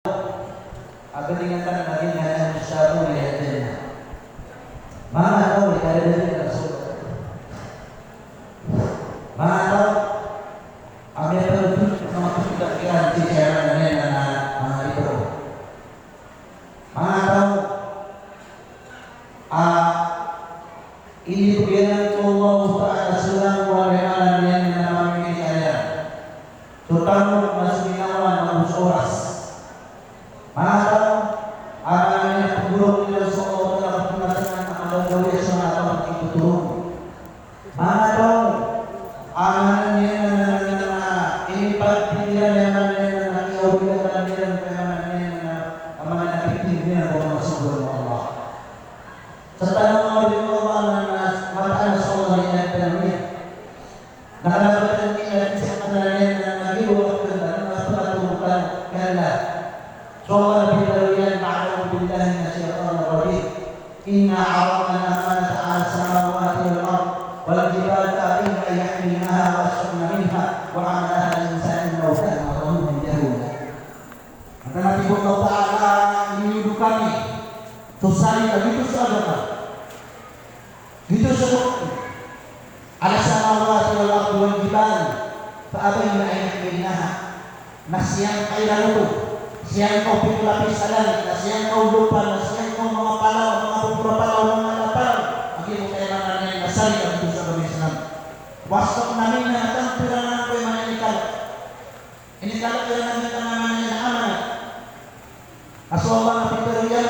agar diingatkan lagi dengan syaru di hatinya. Mana tahu ada dari Rasul. Mana tahu ada penduduk sama tidak kira di cara dan mana itu. Mana tahu ini kebiasaan Allah Taala sulam walaupun yang namanya saya. Terutama masih awan usuras. Mana tahu amanahnya pemburuk dari Allah Taala mengatakan amal boleh sama atau itu turun. Mana tahu amanahnya ini pikiran yang mana kau bilang amanah pikiran Allah Subhanahu wa taala. Setelah Inna aradna amanata 'ala samawati wal ard wal jibali ta'ina yahmilnaha wa yashfa'na minha wa 'amalaha al-insanu innahu kana zaluman jahula. Maka Nabi Allah Ta'ala menyuruh kami tusali begitu saudara. Gitu sebut ala samawati wal ard wal jibali fa'abayna an yahmilnaha. Nasiyan khairan siang kau pikir lapis salam, siang kau lupa, siang kau mengapalau, mengapalau, bagi muka mana yang asal yang itu sebagai Islam. Wasok namanya tampilan apa yang ini kalau yang namanya namanya amanah. Asalnya pikirian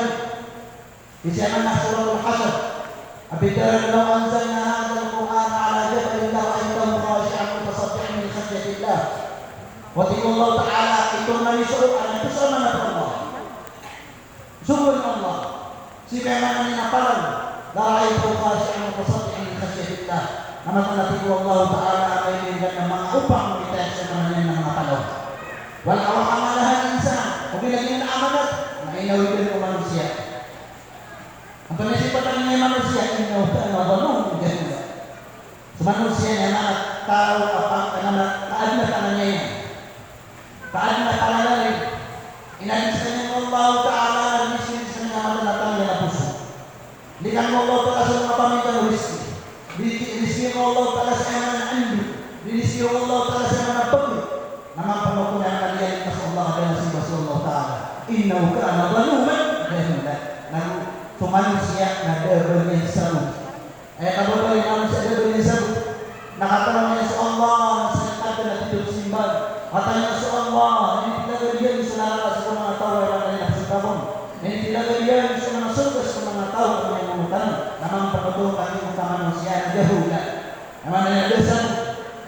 di zaman Nasrul Hasan. Abidar law anzalna hadzal Qur'an ala jabalin la'aytahu khashi'an mutasaddian min khashyatillah. Allah Ta'ala itu menisuruh anak itu sama Allah. Sungguh Allah. Si memang ini napalan. La itu khasyi'an mutasaddian min khashyatillah. Nama Nabi Allah Ta'ala ini dan mengupang kita sebenarnya nama napalan. Wal awhamalaha insan. Mungkin lagi amanat. Nah ini wujud manusia. Apa sifatnya manusia ini kana zaluman jahula. Manusia yang mana tahu apa karena keadaan tangannya ini. Karena kala lain ina disana Allah Ta'ala miskin disana datang dalam pusu. Dengan Allah Ta'ala semua pamitkan rezeki. Rezeki Allah Ta'ala sama andu. Rezeki Allah Ta'ala sama perlu. Nama pengukuran kalian atas Allah dan sifat Allah Ta'ala. Innahu kana zaluman jahula. Namun manusia ada bernisabu. Kalau manusia ada bernisabu. Nakatawa niya sa Allah sa na tidur simbang. Katanya sa Allah, ini tinagalian sa lakas sa mga tao ay mga nagsitabon. Ini tinagalian sa mga surgas sa mga tao ay mga namutan. Namang pagkatuong kami mga manusia na jahula. Naman na nagdasan,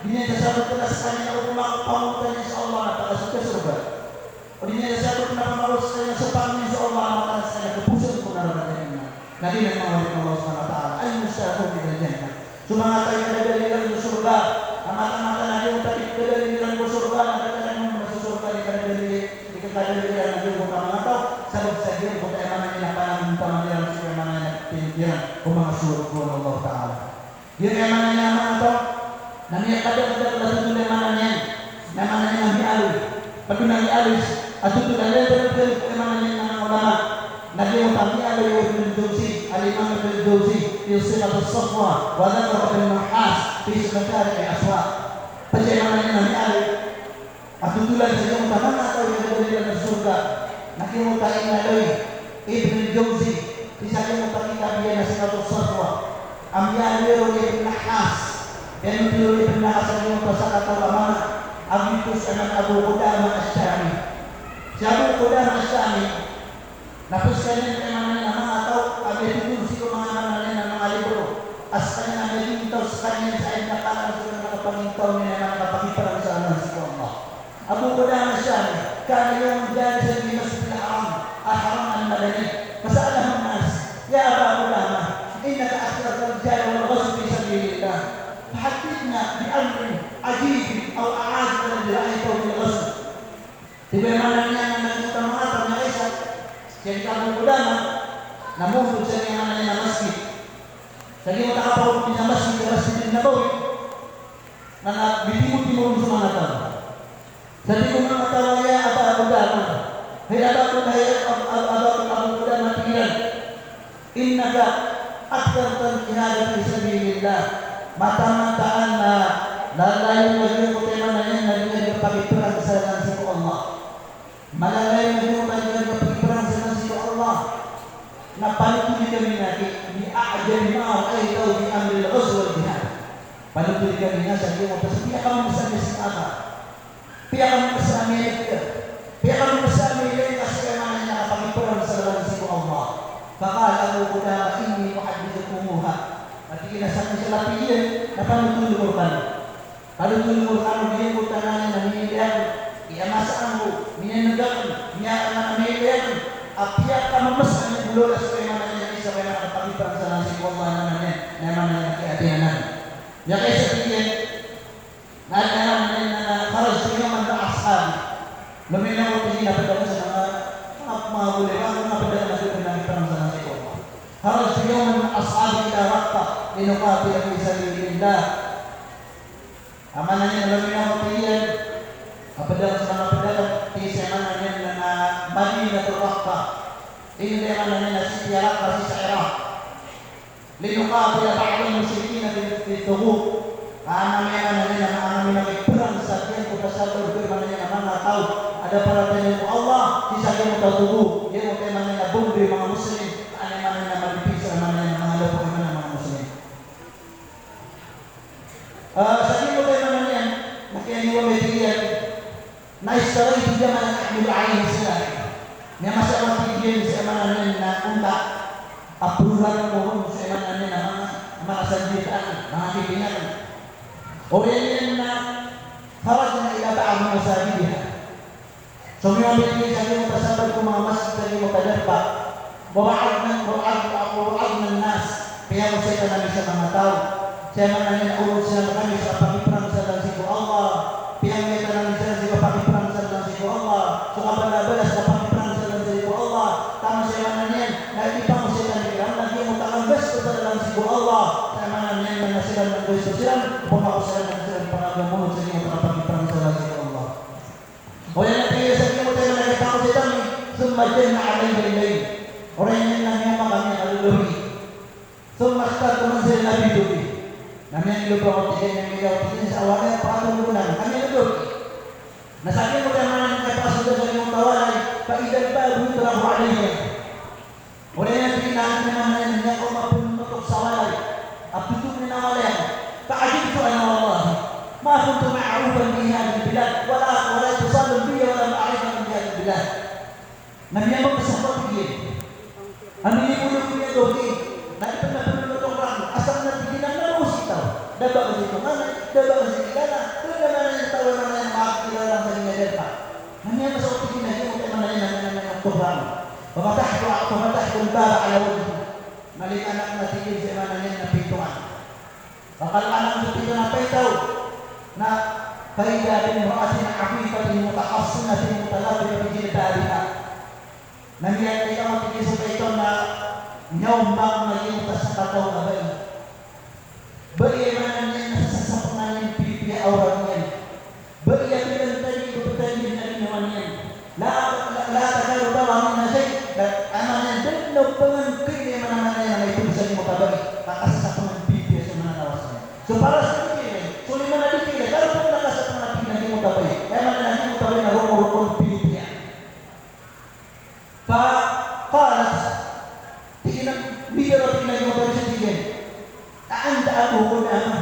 dinasabot ka na sa kanya o kumapamutan niya sa Allah na takas ka surga. O dinasabot na pamaros ka niya sa pangin sa Allah na takas ka na kapusan ko na rin na. Nabi ng mga ulit ng Allah SWT ay musyakong dinagyan na. Sumangatay ka na dalilan sa surga. Mata-mata na yung tapit ka dalilan sa surga. Nakatalan mo na sa surga. Di ka dalilan na yung mga tao. Sabag sa diyan kung tayo mga nilapanamin pamangyaran sa mga nagpindiran o mga surga ng Allah Ta'ala. Yung mga mga tao. Namiyak ka doon sa tuloy mga niyan. Na mga niyan ang hialoy. Pag yun ang hialoy. At tutulan dito yung mga niyan ng ulama. Nabi Muhammad alaihi wasallam al-Imam al-Jawzi fi Silat al-Safwa wa dhakara ibn Nuhas fi Sekretari al-Aswa. Perjalanan Nabi Ali atutulan sa yung tamang atau yang dari surga. Nabi Muhammad alaihi Ibn al-Jawzi fi Silat al-Safwa Silat al-Safwa. Amya al-Ibn Nuhas dan Ibn Nuhas yang bersakat ulama Abu Tus'an Abu Qudamah Asy-Syami. Abu Qudamah Asy-Syami napos kanya ng mga tao, abetulong sila mga mga libro. As kanya nalintaw sa kanya sa ayun na parang sila nakapangintaw niya na nakapakiparang sa alam sa Allah. Abu Qudamah Asy-Syami, kana yung jalisan di Masjid al-Haram, al-Haram al-Madani. Fasa'alahu an-nas, ya Aba Qudamah, innaka akhrajta al-rijal wal ghusl fi sabilillah. Fahaddithna bi amrin ajib aw a'ad alladhi ra'aytahu bil ghusl. Bagaimana niya na nakita mga tao na isa jadi Abu Qudamah namun sa niya na masjid. Jadi makakapawag din sa masjid Nabawi na bitimot-timot sa mga tao. Sabi ko mga tao, ya Aba Qudamah, Hai Abu Qudamah pikiran. Innaka aktsartal jihad fi sabilillah. Mata-mataan na lalayo lagi ko tayo na yan naging pagpiperang sa lansi ko Allah. Malalayo lagi ko tayo pagpiperang sa lansi ko Allah. Napanutuli kami natin ni a'jal ma'aw ay daw di amril ghazwa jihad. Panutuli kami na sa iyo kasi pia kami sa Amerika. Pia kami sa Amerika. Pia kami sa Amerika kasi kami na pagpiperang sa lansi ko Allah. Fakal Abu Qudamah inni muhaddithukumuha. At kinasabi sa lapiyan na panutulungan. Panutulungan din ko tanan na niliyan. Iamasaan mo, minanagan, niya amelian. Apya ka mamasan ng bulolas ko yung mga isa kaya nakapagipang sa nasi ko naman yan nakiatianan. Ya kaya sa tiyan, na karag sa iyo man na ashabi. Luminaw ko hindi napadala sa mga buliwan, napadala na sa pinagipang sa nasi ko. Karag sa iyo man na ashabi ila wakta, inukati ang isa lilillah. Amanan niya luminaw ko tiyan, napadala sa mga padala, tisa man yan na Madinatul Raqqa. Ini dia mana nasi Raqqa di Iraq. Linuqatil ba'dal musyrikin fi tughut. Ana perang sakian ko pasal firman niya mana tahu ada para tanya Allah di sakian ko tubuh. Dia mau tema na bunuh mga muslim. Ana mana magpisa mana mga lopo mga muslim. Sakian ko tema niya nakianiwa median. Naisari dia mana Abdul Ain sila. Nya masalah dia sa mga na unta apuran mo sa mga na mga sanditan mga kipingan. Oriyan na haraj na ila ba'd masabiha. So may mga sabi mo pasabay ko mga masjid na makadarpa. Wa'adna nas. Kaya mo sa namin sa mga tao. Sa mga nang sila kami sa pagpiprang sa lansi ko Allah. Pinangita namin sila sa pagpiprang sa lansi ko Allah. So kabalabalas sa pagpiprang sa lansi ko Allah. Tama sa mga niyan. Nakikita mo sila nilang lagi mo takang besto sa lansi ko Allah. Sa mga niyan na sila ng besto sila. Pumakas sila ng sila pangagamunod sa inyo para pagpiprang sa lansi ko Allah. O yan ang tiyo sa inyo mo tayo nakita ko sila ni sumadyan na alay balay. O rin yan lang yung mga kami aluluhi. Sumastar ko man sila nabidubi. Namin ang lupa ko tiyan ng ilaw tiyan sa awalan pakatulunan. Kami lupa. Nasabi mo tayo mga nagkapasuda sa inyong tawalay. Paidal pa butrahu alay. O rin yan tinahan na naman yan niya kung mapunutok sa walay. Aputok ni na walay. Paagin ko ano Allah. Ma kuntu ma'arufan bi hadhihi bilad wala tusallu bi wala ma'arifan bi hadhihi bilad. Nabi mo kasabot diyan. Ano ni puno niya dogi? Nakita na punutok lang asal na tigilan na usitaw. Daba kasi mana? Daba kasi kana. Pero naman ang tawo na yan makakilala sa niya deta. Nabi mo sa tigilan niyo kay manay na Quran. Pamatahko al-baba ala wajhi. Malik anak na tigil sa manay na pintuan. Bakal anak itu na paitaw na faida bin ra'atin afifatin mutaqassinatin mutalabiha bi jilbaliha. Namiyan kayo ang tigisot ito na nyawmbang maging tasakataw na bayi. Bayi man niya nasasapak na yung pipi awran niya. Bayi ang pinantay ko pagtay na rin naman niya. La tagaro daw ang nasay. Ano niya, dahil pangangkin niya naman niya na may tulisan mo kabagi. Nakasasapak ng pipi sa mga nawasan. So para sa pipi, so lima na pipi, kalau pun nakasapak ng pipi na hindi mo kabagi. Kaya man na hindi mo kabagi na rumurukong pipi niya. فقالت بيرة إلى مدرسة أنت أبو قدامة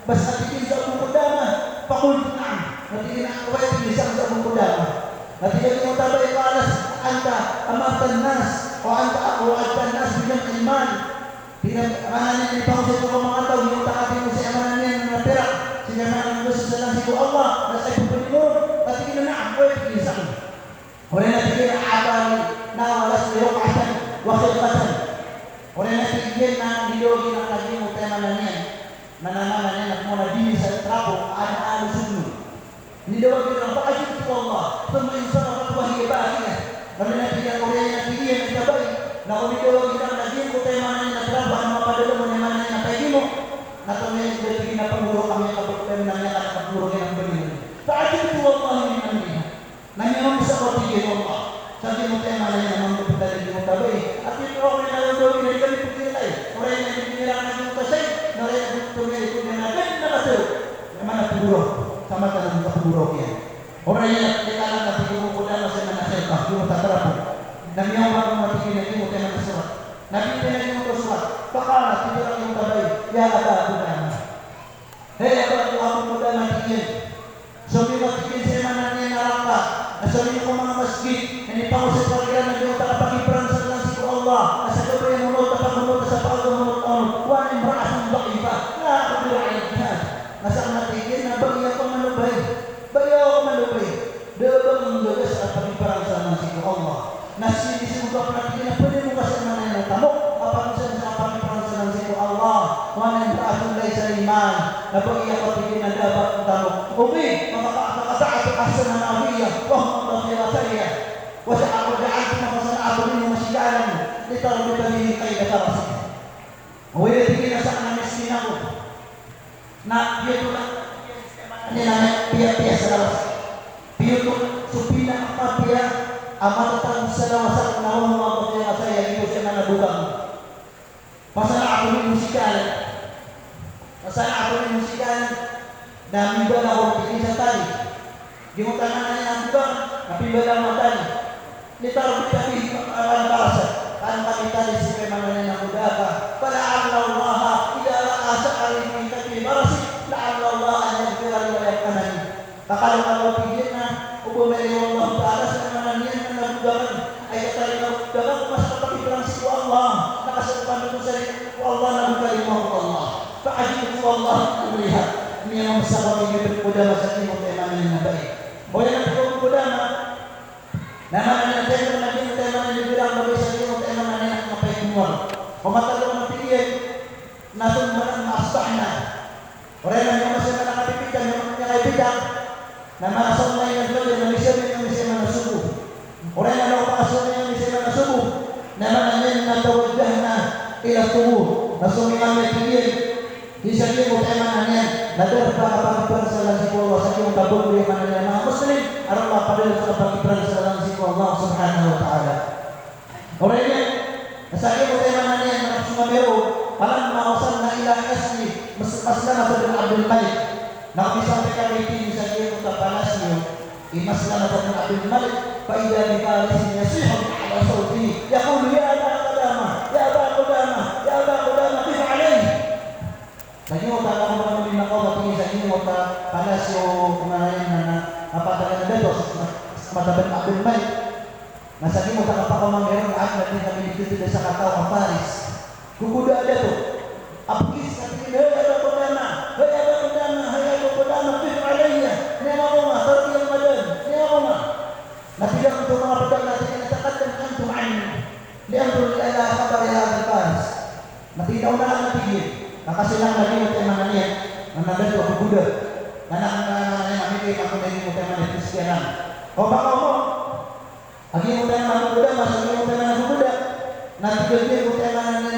بس أتكلم أبو قدامة فقلت نعم أتكلم أخواتي لسان أبو قدامة أتكلم متابعي قالت أنت أمرت الناس وأنت أقوأت الناس بجمع المال mana yang dipangsa itu memantau di otak hati musuh amanan yang menaperak sehingga mana musuh salah situ Allah dan saya berperimur tapi kita nak boleh kisah oleh nanti akan nawalas dirokatan wakilatan oleh nanti na diyogi na lagi mo tayo mananian mananananya nak muna dini sa trapo ada sunu nidogi na pakajit ko Allah thumma insana fatwahi bahiya oleh nanti yang oleh nanti yang tabay na umidogi na lagi mo tayo mananian na trapo ang mapadalo mo na mananian na pwede mo na tumingin sa tingin na panguro kami kapag tayo nanya at pagpuro ng benih pakajit ko Allah min amriha. Nanyaman sa patigil Allah. Sa buruk-buruknya. Orang yang dikatakan tapi kemudian masih menasihkan juga tak terapun. Dan yang orang mati ini itu tema surat. Nabi ini itu surat. Fakala tidak yang terbaik. Ya ada bukan. Hei aku muda mati. Sabi mati saya mana ni neraka. Sabi ko mga masjid. Ini pa sa pagkiran na Diyos tapakiperan sa langit Allah. Asa ko yung munod tapamunod sa pagmunod Allah. Wa imra'atun dha'ifa. La aqdiru 'ala al-jihad. Nasa natigil na bagay ako malubay. Bagay ako malubay. Dapat menjaga sa pagkiperan sa langit Allah. Nasi disebut natigil na pwede mo kasi manay ng tamok. Apa sa pagkiperan sa langit Allah. Wa imra'atun laysa iman. Na bagay ako tigil na dapat ng tamok. Ubi, makakasa'at ahsan na nabiyya. Wahum ضميرتي وجعلت فصنعت منه مشجعا لتربط به قيد فرسك ويدين سأنا مسكينه nak dia tu ini namanya pihak selawas dia tu supina apa dia amat tentang selawas nawa Allah yang saya itu semana bukan pasal aku ini musikal dan mimbalah orang ini tadi di utangannya yang bukan tapi belah matanya ditaruh di alam bahasa tanpa kita disipai mananya yang mudahkah pada Allah tidak asa alim tapi marasi la Allah an yaghfira wa yarhamani kalau Allah pikirna ubumeli Allah taala sebenarnya yang mudahan ayat ayat dalam masa pikiran si Allah nakasapan itu dari Allah nabi karim Allah fa'ajibu Allah melihat ini yang bersama ini berkuda masa ini yang baik. Oh yang berkuda namanya tema lagi tema yang dibilang bagi saya tema yang apa yang keluar. Pematal pikir nasun mana asbahna. Orang yang masih mana pikiran yang bidang. Nama asal lain yang Malaysia mana subuh. Orang yang lupa asal yang mana subuh. Nama yang tawajjahna ila kubur. Nasun yang pikir di sini tema Lalu berapa persoalan si Allah sakit kabur dari mana yang muslim Allah pada berapa persoalan si Allah Subhanahu wa taala. Orangnya sakit mana yang cuma beru malam wasalna ila asli Maslamah bin Abdul Malik. Nabi sampaikan ini sakit panas Maslamah bin Abdul Malik fa idza bi farisin yasihu ala sawti yaqulu ya Aba Qudamah ya Aba Qudamah ya Aba Qudamah kif alayhi. Lagi orang lima kau tinggi saja orang panas yo kemarin apa ada bedos mata ben Abdul Malik. Nah saking apa kau manggeron nanti kami di desa kata Paris. Kukuda ada tuh. Apis kami ada kodana, ada kodana fif alayya. Ni Allah tarti yang badan. Ni Allah. Nah tidak untuk mengapa nanti takkan antum anni. Liantul ila khabar ya Paris. Nah tidak nak nanti maka silang lagi utamanya menambah dua kuda anak-anak mikir aku dari utamanya Kristianan oh pak ngomong lagi utamanya kuda masuk utamanya kuda nanti jadi utamanya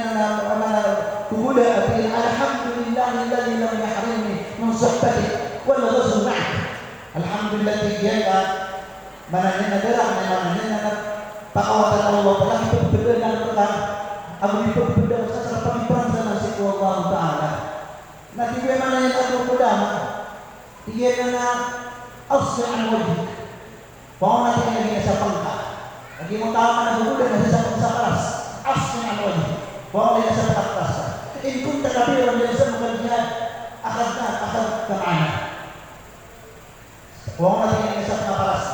kuda alhamdulillah alladzi lam yahrimni min suhbati wal ghusl ma'ah alhamdulillah tiga mananya negara mananya pakawatan Allah telah berbeda dengan perang aku berbeda secara pemikiran Allah Ta'ala. Nanti bagaimana yang aku pertama dia kena asli wajib bahwa nanti lagi nasa pangka lagi mau tahu mana dulu dan nasa keras asli wajib bahwa dia nasa keras in kunta kabiran biasa mengerjakan akan kemana bahwa nanti nasa keras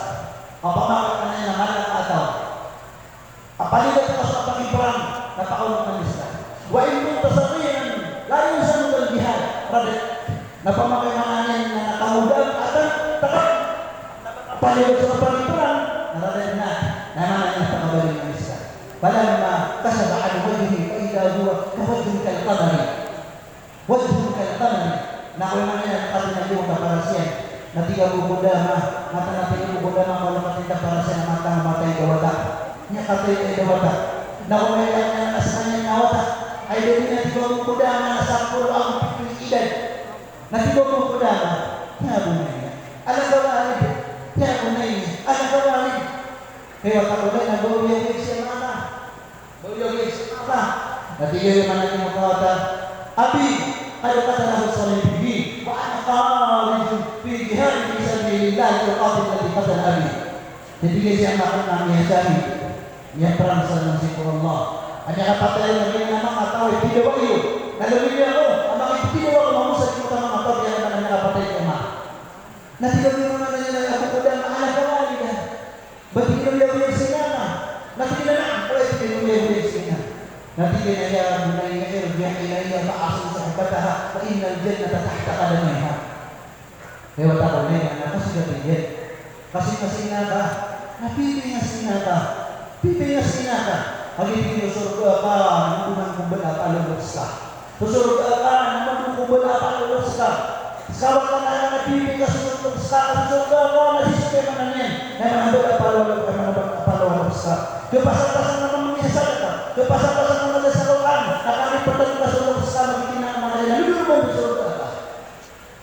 apa maknanya namanya atau apa dia terus apa perang kata Allah Ta'ala wa in kunta sabiran la yusanu bil jihad rabbik napa maknanya nakamudan akan tetap apa dia seperti perang radena namanya takabali Islam balamma kasaba an wajhi fa idza huwa wajhun kal qamari nah namanya kata Nabi Muhammad nanti kamu bodama mata nanti kamu bodama kalau kita para sen mata dewata nya kata dewata nah yang asanya nawata ay dili na tigo kuda na sapul ang idan na tigo kuda na ya bunay ala gawalid ya bunay ala gawalid kaya takuday na gawalid siya mana gawalid siya mana natiyo yung managing makawata abi ada kata na sa libi wa ana qarijun fi jihad fisabilillah yuqatil ladzi qatal abi. Jadi siya makna niya syahid. Yang perang sa Allah. Hanya kata yang lagi nama atau tidak wayu. Lalu dia amak tidak wayu mau sa kita atau dia nama kata yang Nah tidak mana nanya aku kodam ala kawalidah. Bagi dia boleh sinama. Nah tidak nak boleh dia boleh sinama. Nanti dia ya bunayya irji' ilayya fa'asu sahbataha fa innal jannata tahta qadamiha. Lewat apa ni? Apa sudah dia? Kasih nada. Nabi nada. Pipi nada. Hari ini surga apa? Namun kubur apa lulus surga apa? Namun kubur apa lulus sekarang kan ada Nabi kasih surga apa? Masih suka mana ni? Memang ada apa lulus ke pasal-pasal nama mengisahkan ke pasal-pasal nama desakan akan diperlukan surga bersama bikin nama dia dulu mau surga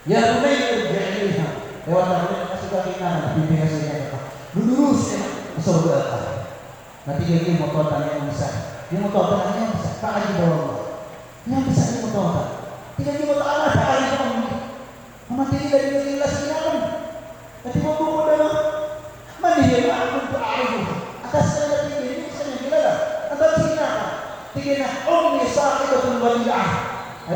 ya bunai terjadinya lewat nama kasih kita Nabi kasih lulus surga nanti dia mau tanya yang besar dia mau tanya yang besar tak lagi bawa yang besar dia mau tanya tidak dia mau tanya tak lagi kamu mati dari jelas siapa nanti mau buku dalam mana dia aku berarif atas saya tinggi ini saya gila atas siapa tinggi ummi sahibatul wali'ah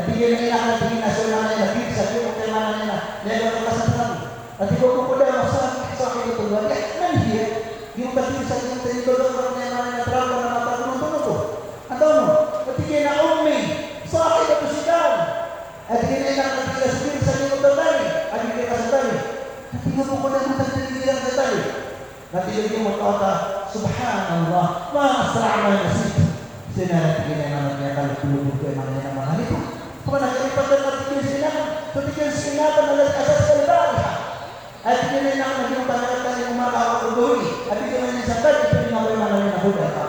tinggi nak tinggi nasional lagi saya mau kemana dia ada kesempatan nanti buku dalam sahibatul wali'ah mana dia yung kasi sa yung tinidor ng mga trabaho na matagunan ko. Ano? Ketika na ummi, sa akin ito sigaw. At hindi na nagkilasbir sa iyo tatay. At hindi ka sa tayo. Natingnan mo ko na matagdililang sa tayo. Natingnan mo ito, subhanallah, maasra'ama nasib. Sinaratingin na naman niya kalutulog ko yung mga mga ito. Kung nakalipat na natingin sila, natingin sila na nalagkasas sa libaha. At hindi na naging panagatan yung umakawag uloy. At hindi naman yung sakal, ito yung mga mga nahuda ka.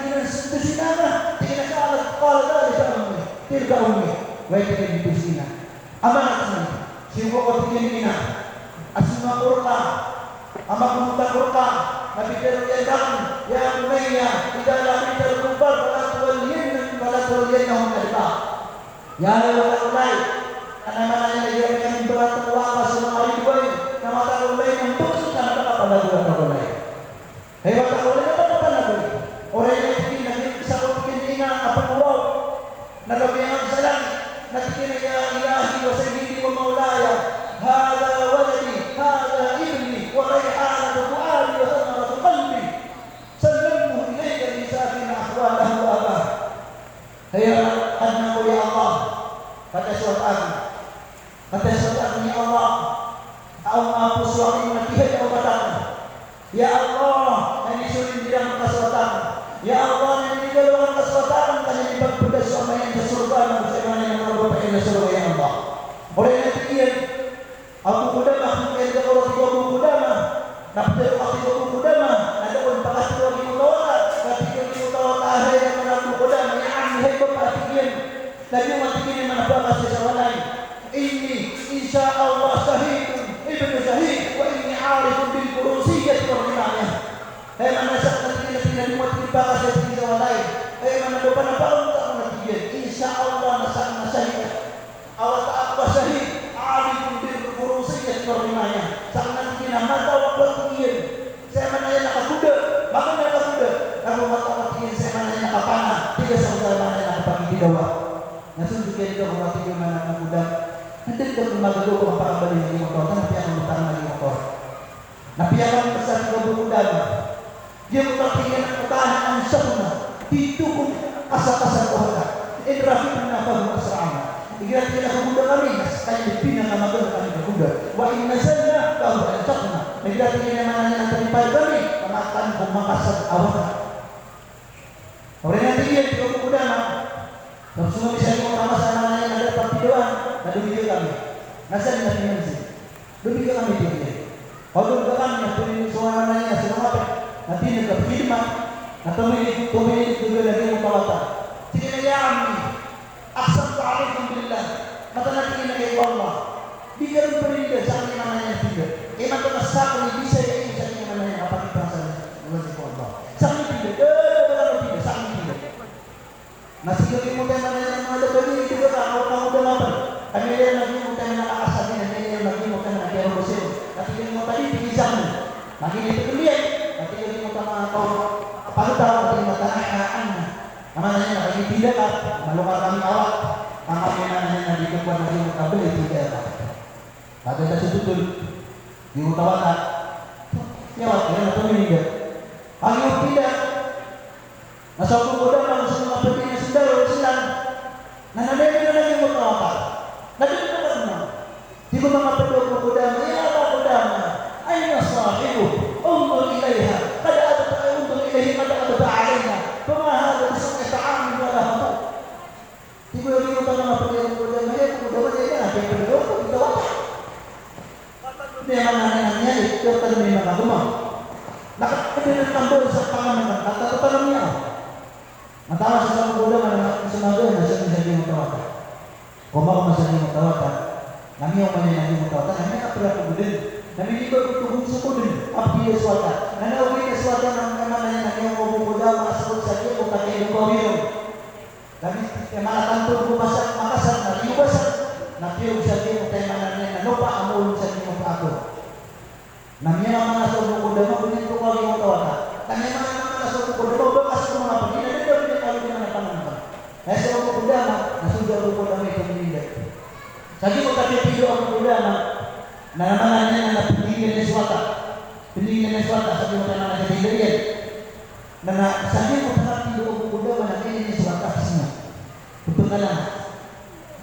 Kina sinama, kinakalat, kala dali sa ummi. Tilka ummi. Wait, dito sina. Ama natin, siwa ko tingin nina. Asuma kurka, ama kumuta kurka. Nabigyan ng yan, ya Umayya, tidak lagi terkumpal, wala tuwalyin na humalita. Yan wala ulay. Karena yang yang berat terlalu semua hari dua nama tak boleh untuk karena apa pada dua tak boleh. Hebat tak boleh apa pada boleh. Orang yang bikin nanti bisa bikin ina apa pulau. Nak biar salam. Nak bikin ya ilahi wa sayyidi wa maulaya. Hada waladi, hada ibni wa rayhanatu fuadi wa samaratu qalbi. Sallamhu ilayka bi safina ahwalahu wa abah. Ya annahu ya Allah. Kata surat Kata suratnya Allah, Allah suami matihan yang batang. Ya Allah, ini sulit tidak kaswatan. Ya Allah, ini kalau kaswatan kan ini berbeda suami yang ke surga dan bagaimana yang berbeda yang surga ya Allah. Oleh demikian, Abu Qudamah yang kalau tiga Abu Qudamah, nafsu Abu Qudamah, ada pun pakas dua ribu dolar, ketika ribu dolar akhir yang mana Abu Qudamah yang aneh berartian. Tapi matikan yang mana pakas sesuatu lain. Ini insya Allah syahidun ibnu syahid wa inni arifun bil furusiyyah wal rimayah. Hei mana sakit tidak dimuat di bakas yang tidak lain. Hei mana depan apa untuk menatikan. Insya Allah nasakna syahid. Awat apa syahid arifun bil furusiyyah wal rimayah. Sakna kina mata waktu kian. Saya mana yang nak kuda, maka nak kuda. Kalau mata kian saya mana yang nak panah. Tidak saudara mana yang nak pagi di bawah. Nasun juga itu orang tiga mana nak kuda. Nanti kita membantu orang beli di motor, nanti akan bertarung lagi motor. Nabi akan besar ke budaya. Dia berpikir pertahanan sempurna, didukung asal-asal Tuhan. Idrafi menafah asrama. Kira-kira kemudian kami sekali dipinang nama Tuhan kami berkuda. Wa inna zalna kau ansakna. Kira-kira mana yang terlibat kami akan memakasar awak. Orang yang tinggi di berkuda. Kalau semua bisa diutama sana yang ada partidoan. Nah demikian kami. Nasihat Nabi Muhammad. Demikian kami dia. Kalau kami yang punya suaranya semua apa? Nanti nak berkhidmat. Atau pemilik juga lagi mutawatan. Tidak ya Ammi. Aksam ta'alaikum billah. Mata nanti ini ya Allah. Bikin perintah sama namanya tiga. Iman tu masak ni bisa ini sama namanya apa kita Allah. Sama tiga. Tidak sama tiga. Nasi lagi muda mana yang ada bagi juga orang udah lapar. Kami yang lagi muda yang asal ini lagi muda tidak malukar kami awak tangkap yang nabi kekuatan nabi mukabel itu tidak kata dah setutul di utawata ya wakil atau meninggal hanya tidak asal kuda kalau semua pergi sedar silang nana dia lagi utawata nabi kekuatan tiba nama kedua kuda ya apa kuda aina sahibu undur ilaiha kada ada undur ilaihi kada ada alaina fama hada bismi ta'am wala hadu tiba lagi utama pergi kuda ya kuda dia ada kedua kuda dia mana itu kan memang agama. Nak kita tambah sepanjang kata tanamnya. Mata sesuatu kuda mana senaga nasi jadi mutawata. Koma masih mutawata. Nami yang mana nami mutawata. Nami apa berapa kuda? Nami juga butuh sukuda. Apa dia suatu? Nami awalnya suatu nama mana nami yang mau kuda masuk saja bukan yang kawin. Tapi mana tanpa masak makasar nami masak. Nabi usah dia mana lupa amul usah dia aku. Namanya mana suatu kuda mau punya tu kali mau tawata. Tanya mana suatu kuda mau bekas tu mana pergi. Nanti dia punya kali mana tangan. Suatu kuda mah sudah kuda itu meninggal. Jadi kita video aku kuda mah. Namanya nak pendingin suatu. Pendingin suatu tapi mana jadi dia. Nana saja kita video aku kuda mana ini suatu semua. Betul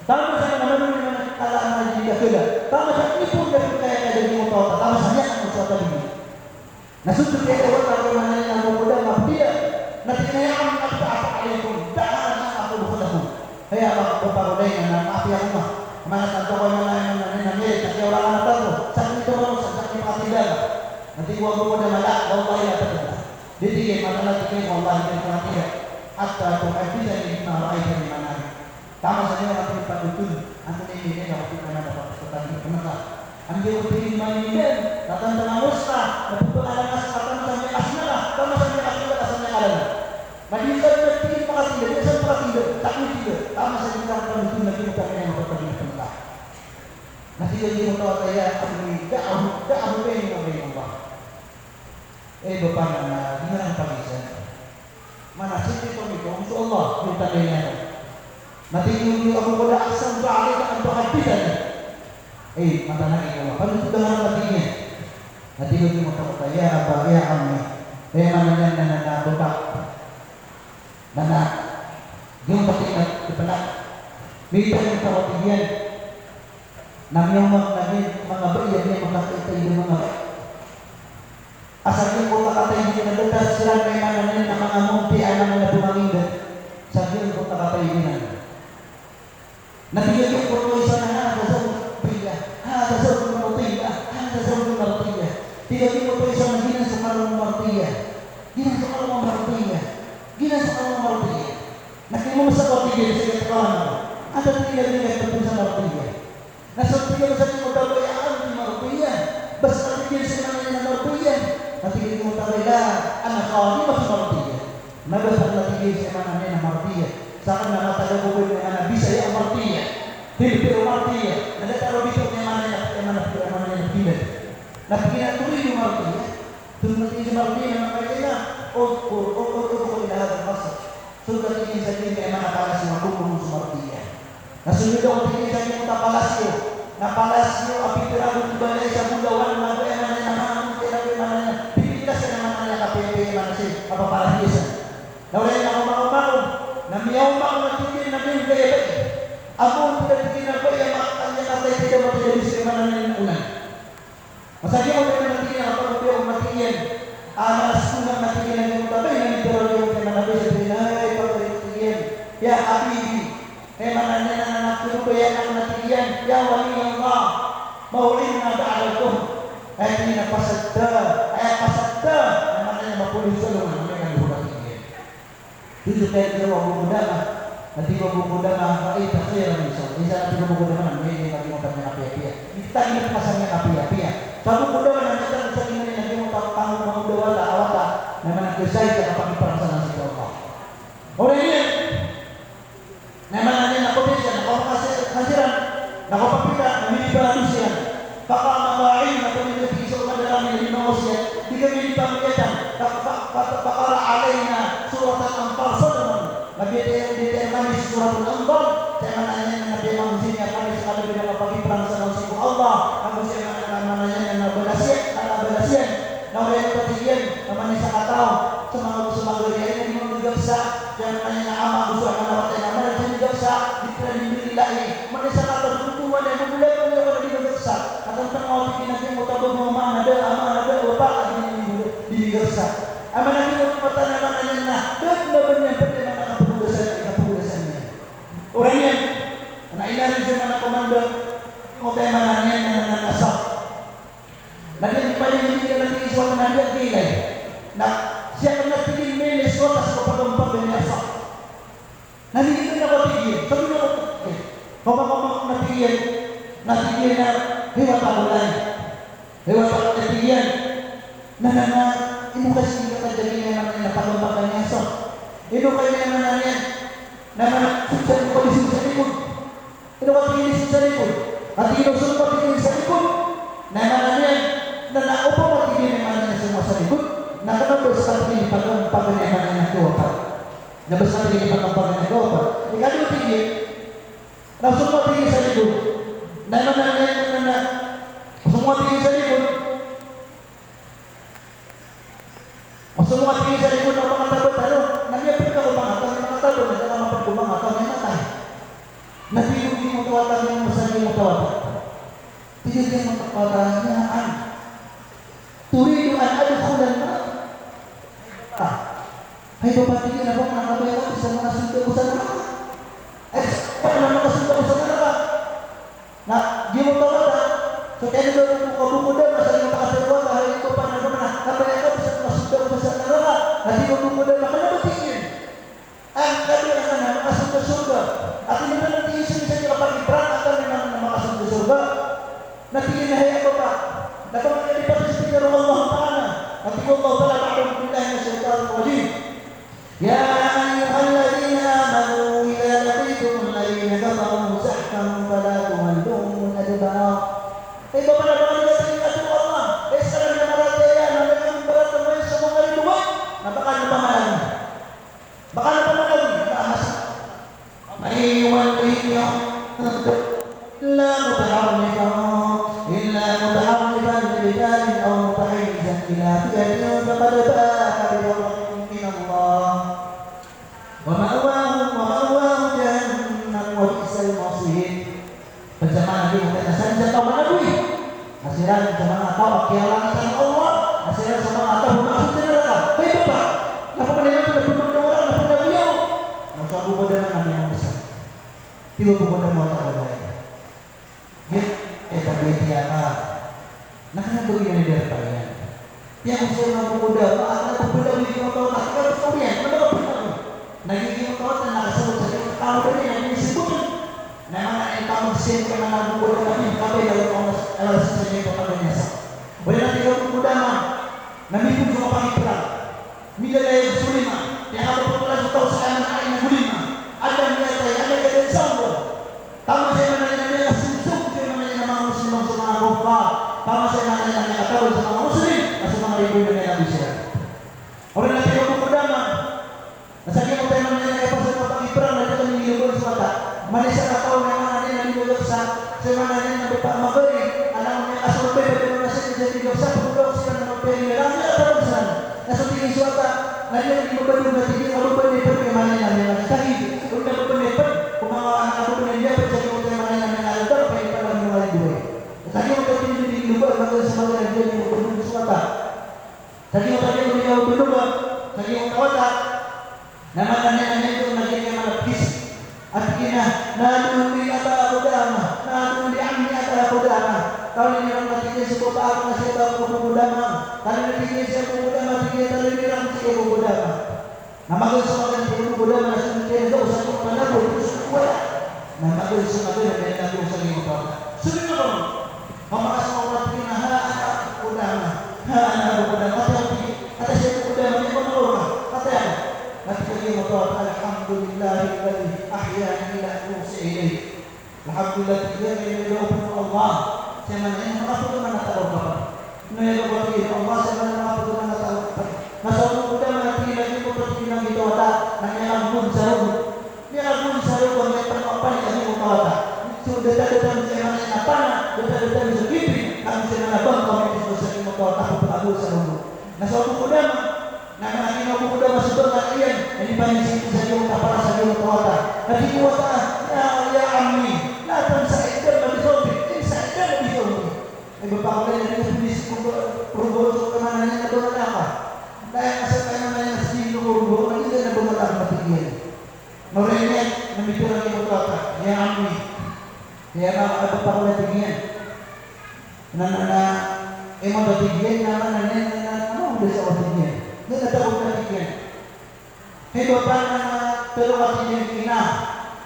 Tama sa naman ala ang nagigakila. Tama sa ipon na kaya kadali mo tawata. Tama sa niya ang sa tabi. Nasudod kayo wala ko man ang muda mabdiya. Natinayaan at paapakalikum. Daan ang ako ko. Kaya magpaparuday na maapi ako ma. Mga tanto ko man ang nangyari. Kasi wala ka na tanto. Sa nito mo sa sakit matigal. Natiwag mo na malak. Wallahi at ito. Ditigay matalatikin. Wallahi at ito. At kung ay bisa ni maraay ka ni manay. Tama sa niyo ang pagpapatutun ang tunay na kapit na dapat sa tabi kenapa ang diutin manimin tatanda ng musta napupunan ang tatanda ng asnala tama sa niyo asnala sa niyo alam madinsan na tingin makatila minsan makatila takot tila tama sa niyo ang pagpapatutun na kita kaya magpapatila kenapa nasila niyo tawa kaya ang daamu kayo ng mga Allah bapak na di na ang pagisan mana sindi ko nito ang Allah yung tagay niya Natingin yung ako wala asang balik ang pakapitan. Mata na ikaw. Paano ito nga natingin? Natingin yung makakaya kaya kami. Kaya naman yan na nababa. Yung patingin ipala. May yung kawatigyan. Namiyang mga bayan niya makakita yung mga asal yung kakatay niya nagdatas sila may mananin na mga munti alam na bumangigan. Sabi yung kakatay niya. Nabigyan yung puro isa na hada zawd billah, hada zawd martiyah, hada zawd martiyah. Tidak yung puro isa na ginan sa kalong martiyah, ginan sa kalong martiyah, ginan sa kalong martiyah. Nakimu sa martiyah sa katawan mo. Ada tinggal dengan betul sa martiyah. Nasa tinggal sa mo tabayaan di martiyah. Basta tinggal sa mga martiyah. Natigil mo tabaya anak kawali mas martiyah. Nabasa natigil sa mga martiyah. Saan na matalago ko yung mga bisa yung martiya. Pilipiro martiya. Nagataro dito yung mga napilan. Napinatuloy yung martiya. Tumating yung martiya ng mga kaya o ko lahat ang masa. Sudah tingin sa tingin yung mga palasyo na kukulong sa martiya. Nasunod ako tingin sa tingin na palasyo. Na palasyo, apitirago ng balay sa bugawan. Mga kaya mga pipitas ka naman na kapipi yung mga siya. Kapapalahisan. Nawala na ako mga Namiyaw mak natigil na bin kaya ako natigil na kaya makanya natay tidak matilis ke mana ng ulan. Masaya ako na natigil na kapag ako matigil. Anas ko na natigil na yung tabay na nito yung kaya nabi sa pinay pagkatigil. Ya habibi. Mananya na nanak ko ya ang natigil. Ya wali Allah. Maulim na da'alakum. Ay pasagda. Namanya mapulis sa luman. Itu kayak dia wabu mudama, nanti wabu mudama, ay takdir ang isa. Isa nanti wabu mudama, may lagi mo kami api-api. Kita ini pasangnya api-api. Wabu mudama nanti kita bisa ingin lagi mo panggung mengudawala awata, naman ang kesay sa kapag iparasana sa Allah. Orang ini, naman natin nakopisya, nakapasiran, nakapapita, naminibalusyan, pakamalain na pumilipin sa umadalami na linawasyan, di kami nipamagatan, pakala alay na suratan ang parsa naman. Nabi dia manis suratul Anfal. Saya menanya Nabi manusia manis kalau dia bagi perang sama Allah. Kamu saya menanya Nabi Nah, yang ketiga, namanya sangat tahu semangat dia ini juga bisa. Yang namanya amal usaha nama nama dia juga bisa. Diterima mana sangat tertutup ada yang mulai dia juga bisa. Akan tengok bikin nanti mau tahu mana ada amal ada apa di juga bisa. Amal nanti mau pertanyaan namanya nah benar-benar pertanyaan keputusannya. Orang yang anak ini zaman komando mau temanannya dengan asal. Nanti paling ini nanti suatu nanti nilai. Nah, siapa nak pilih milih suatu kepada empat dunia sah. Nanti itu nak pilih, tapi nak pilih. Kau nak pilih nak hewan tahunan, hewan tahunan. Nah, ini kasih kita jadi yang namanya empat dunia sah. Itu kayak yang namanya susah kondisi susah pun. Itu pilih susah pun. Hati itu semua pilih susah pun. Namanya na upo matigil ng mga nasa mga sarikot, nakanabos sa ating pag-pag-pag-pag-pag ng kawapan. Nabos sa ating pag-pag-pag ng kawapan. Ikaw tigil, nasumo tigil sa likod, sumo tigil sa likod, sumo tigil sa likod ng mga tabot, nagyapit ka kumangatang ng mga tabot, nagkakamapat kumangatang ng matay. Napilugin mo tawatan ng masali mo tawatan. Tigil mo tawatan turidu an adkhulan hai bapak tinggi apa nak apa bisa masuk ke usaha apa masuk ke usaha nah dia mau tahu tak sekian itu buku dia masa yang tak ada kuasa hari itu pada mana apa yang bisa masuk ke usaha neraka nanti buku dia makanya bertingin kalau yang masuk ke surga artinya nanti isi bisa dapat perang atau memang masuk ke surga nanti ini hai bapak dapat menjadi partisipasi Allah Taala. Tapi Allah Taala ma'lum billahi minasyaitonir rajim. Ya ayyuhalladzina amanu idza laqitumul ladzina kafaru zahfan fala tuwalluhum adbar. Bapak dan Ibu Allah, sekarang yang merata mereka berat dengan semua kali dua. Apakah pemahaman? Bakal pemahaman bahas. Ayyuhalladzina la mutaharrifan illa mutaharrifan لرجال أو متحيزا إلى فئة فقد باء بغضب من الله ومأواه جهنم وبئس المصير. Berjamaah Nabi bukan saja tahu Nabi. Hasiran jamaah tahu kehilangan Allah. Hasiran sama atau maksud neraka. Hei Bapak, apa pendengar sudah berdoa orang apa beliau? Masa Abu Bakar Nabi yang besar. Tiba Abu Bakar mau tahu lagi. Tapi tiada. Nah, kenapa begini dia bertanya? Yang usia muda, anak muda begini mau tahu tak kalau sekalian, kenapa begitu? Nah, ini mau tahu dan nak sebut saja tahu dari yang disebut. Nama yang kamu sen kenal muda kami, kami dalam Allah sesuai kepadanya. Boleh nanti kalau muda mah, Nabi pun cuma pakai perang. Mila yang sulima, yang ada populasi tahu sekarang anak yang sulima. Ada yang ada yang sombong. Tahu saya mana yang dia susuk, saya mana yang nama muslim sama kafir. Tahu saya mana yang tahu sama muslim, sama ibu dan yang bisa. Orang nanti kalau berdamai, masa dia mau tanya mana yang pasal pakai perang dan kita mengirim suara. Mana saya tahu yang mana yang boleh besar, saya mana yang dapat magari, anak yang asal bebek mana saya jadi besar, bukan sekarang nama bebek, ramai atau besar. Asal tinggi suara, nanti yang berbeda berarti kalau berbeda bagaimana yang tadi, kalau berbeda pengalaman aku dengan dia berjadi bagaimana yang ada apa yang pada mulai dua. Tadi untuk di luar bagaimana sebagai dia yang berbeda suara. Tadi tadi beliau berdua, tadi orang nama itu lagi yang melukis. Artinya nadu di atas udama, nadu di amni atas udama. Kalau ini orang mati sebut apa nasi tahu udama. Kalau ini sebut udama dia tadi bilang sebut udama. Nama itu sebagai sebut udama nasi dia itu usah kepada itu semua. Nama itu sebagai dari nabi usah diubah. Semua orang asal orang punya udama, udama ada sebut udama yang benar. Kata yang nanti motor alhamdulillahilladzi ahyana ila nusi ilaih. Alhamdulillah dia menyebut Allah. Saya mana apa tu mana tahu apa. Menyebut Allah saya mana apa tu mana tahu. Masa muda mati lagi pun tidak kita wata nangyayang sarong. Niya sarong kung may panapan niya ni wata. So data-data sa mga napana, data-data sa gipin, ang sinanabang kami sa imong wata pag-abo sa rumo. Nasa ko dama, nakakinaw ko dama sa tuwa iyan, ani panisip sa iyo para sa iyo wata. At wata ya ammi, lahat sa ito mabisobi, sa ito mabisobi. Ay bapakulay na rin sa ko rubo sa kamanan niya na doon ka. Dahil kasi tayo na yung sino ko rubo, hindi na bumala ang matigyan. Marinig, namiturang yung wata, ya ammi. Kaya mga pa ko natigyan. Emang natigyan naman ano udah sa otigyan. Hindi natakot natigyan. Hey bapak na pero katigyan ina.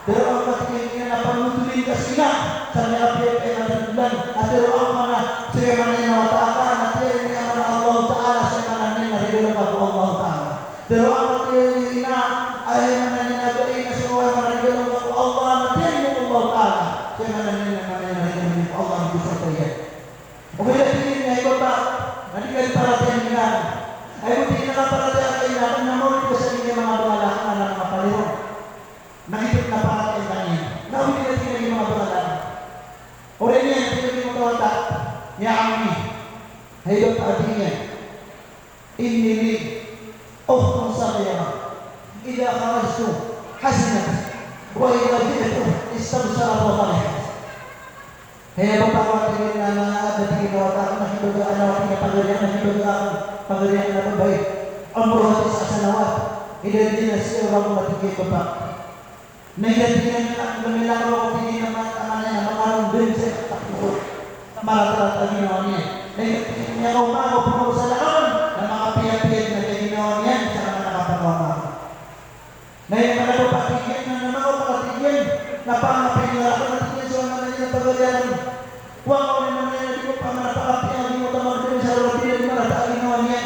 Pero ang katigyan ina na panutulin ka sila sa mga piyat ay nataglan. At pero ang mga siya man ay nawatakan at pero niya man Allah Ta'ala siya man ay narilang ako Allah Ta'ala. Pero ang katigyan ina ay man ay nagain na siya man narilang ako Allah na pero Allah Ta'ala. Kaya naman Allah ang gusto ko yan. O kaya tingin niya, bapak, nandiyan parating nila. Ay buti na parating ang kailangan na maulit ko sa inyo mga bangalaan na mga palihon. Nakikip na parating kanya. Naulit na tingin yung mga bangalaan. O rin yan, tingin yung tawata, ya ammi, ay bapak tingin, inni ukhtun saghira, idha kharajtu hasanat, wa idha ji'tu istabshara wa farihat. Kaya pagpapakatingin na dating gawata ako, nakibagaan na aking pagalian na pagbaik. Ang buhatis asanawat, idadin na siya orang matigay ko pa. Nagdatingan na lumilang ako tingin na mamarong din sa takbukot. Maratarat ang ginawa niya. Nagdatingan niya ako pa ako puno sa laon na mga piyat-piyat na ginawa niya sa mga nakapagawa ako. Ngayon na ako patigyan na naman ako patigyan na pangapinila ako natigyan sa mga naging pagalian. Huwag ako naman na hindi ko pa manapakapi ang hindi mo tamang din sa roti na marata ang ginawa niya.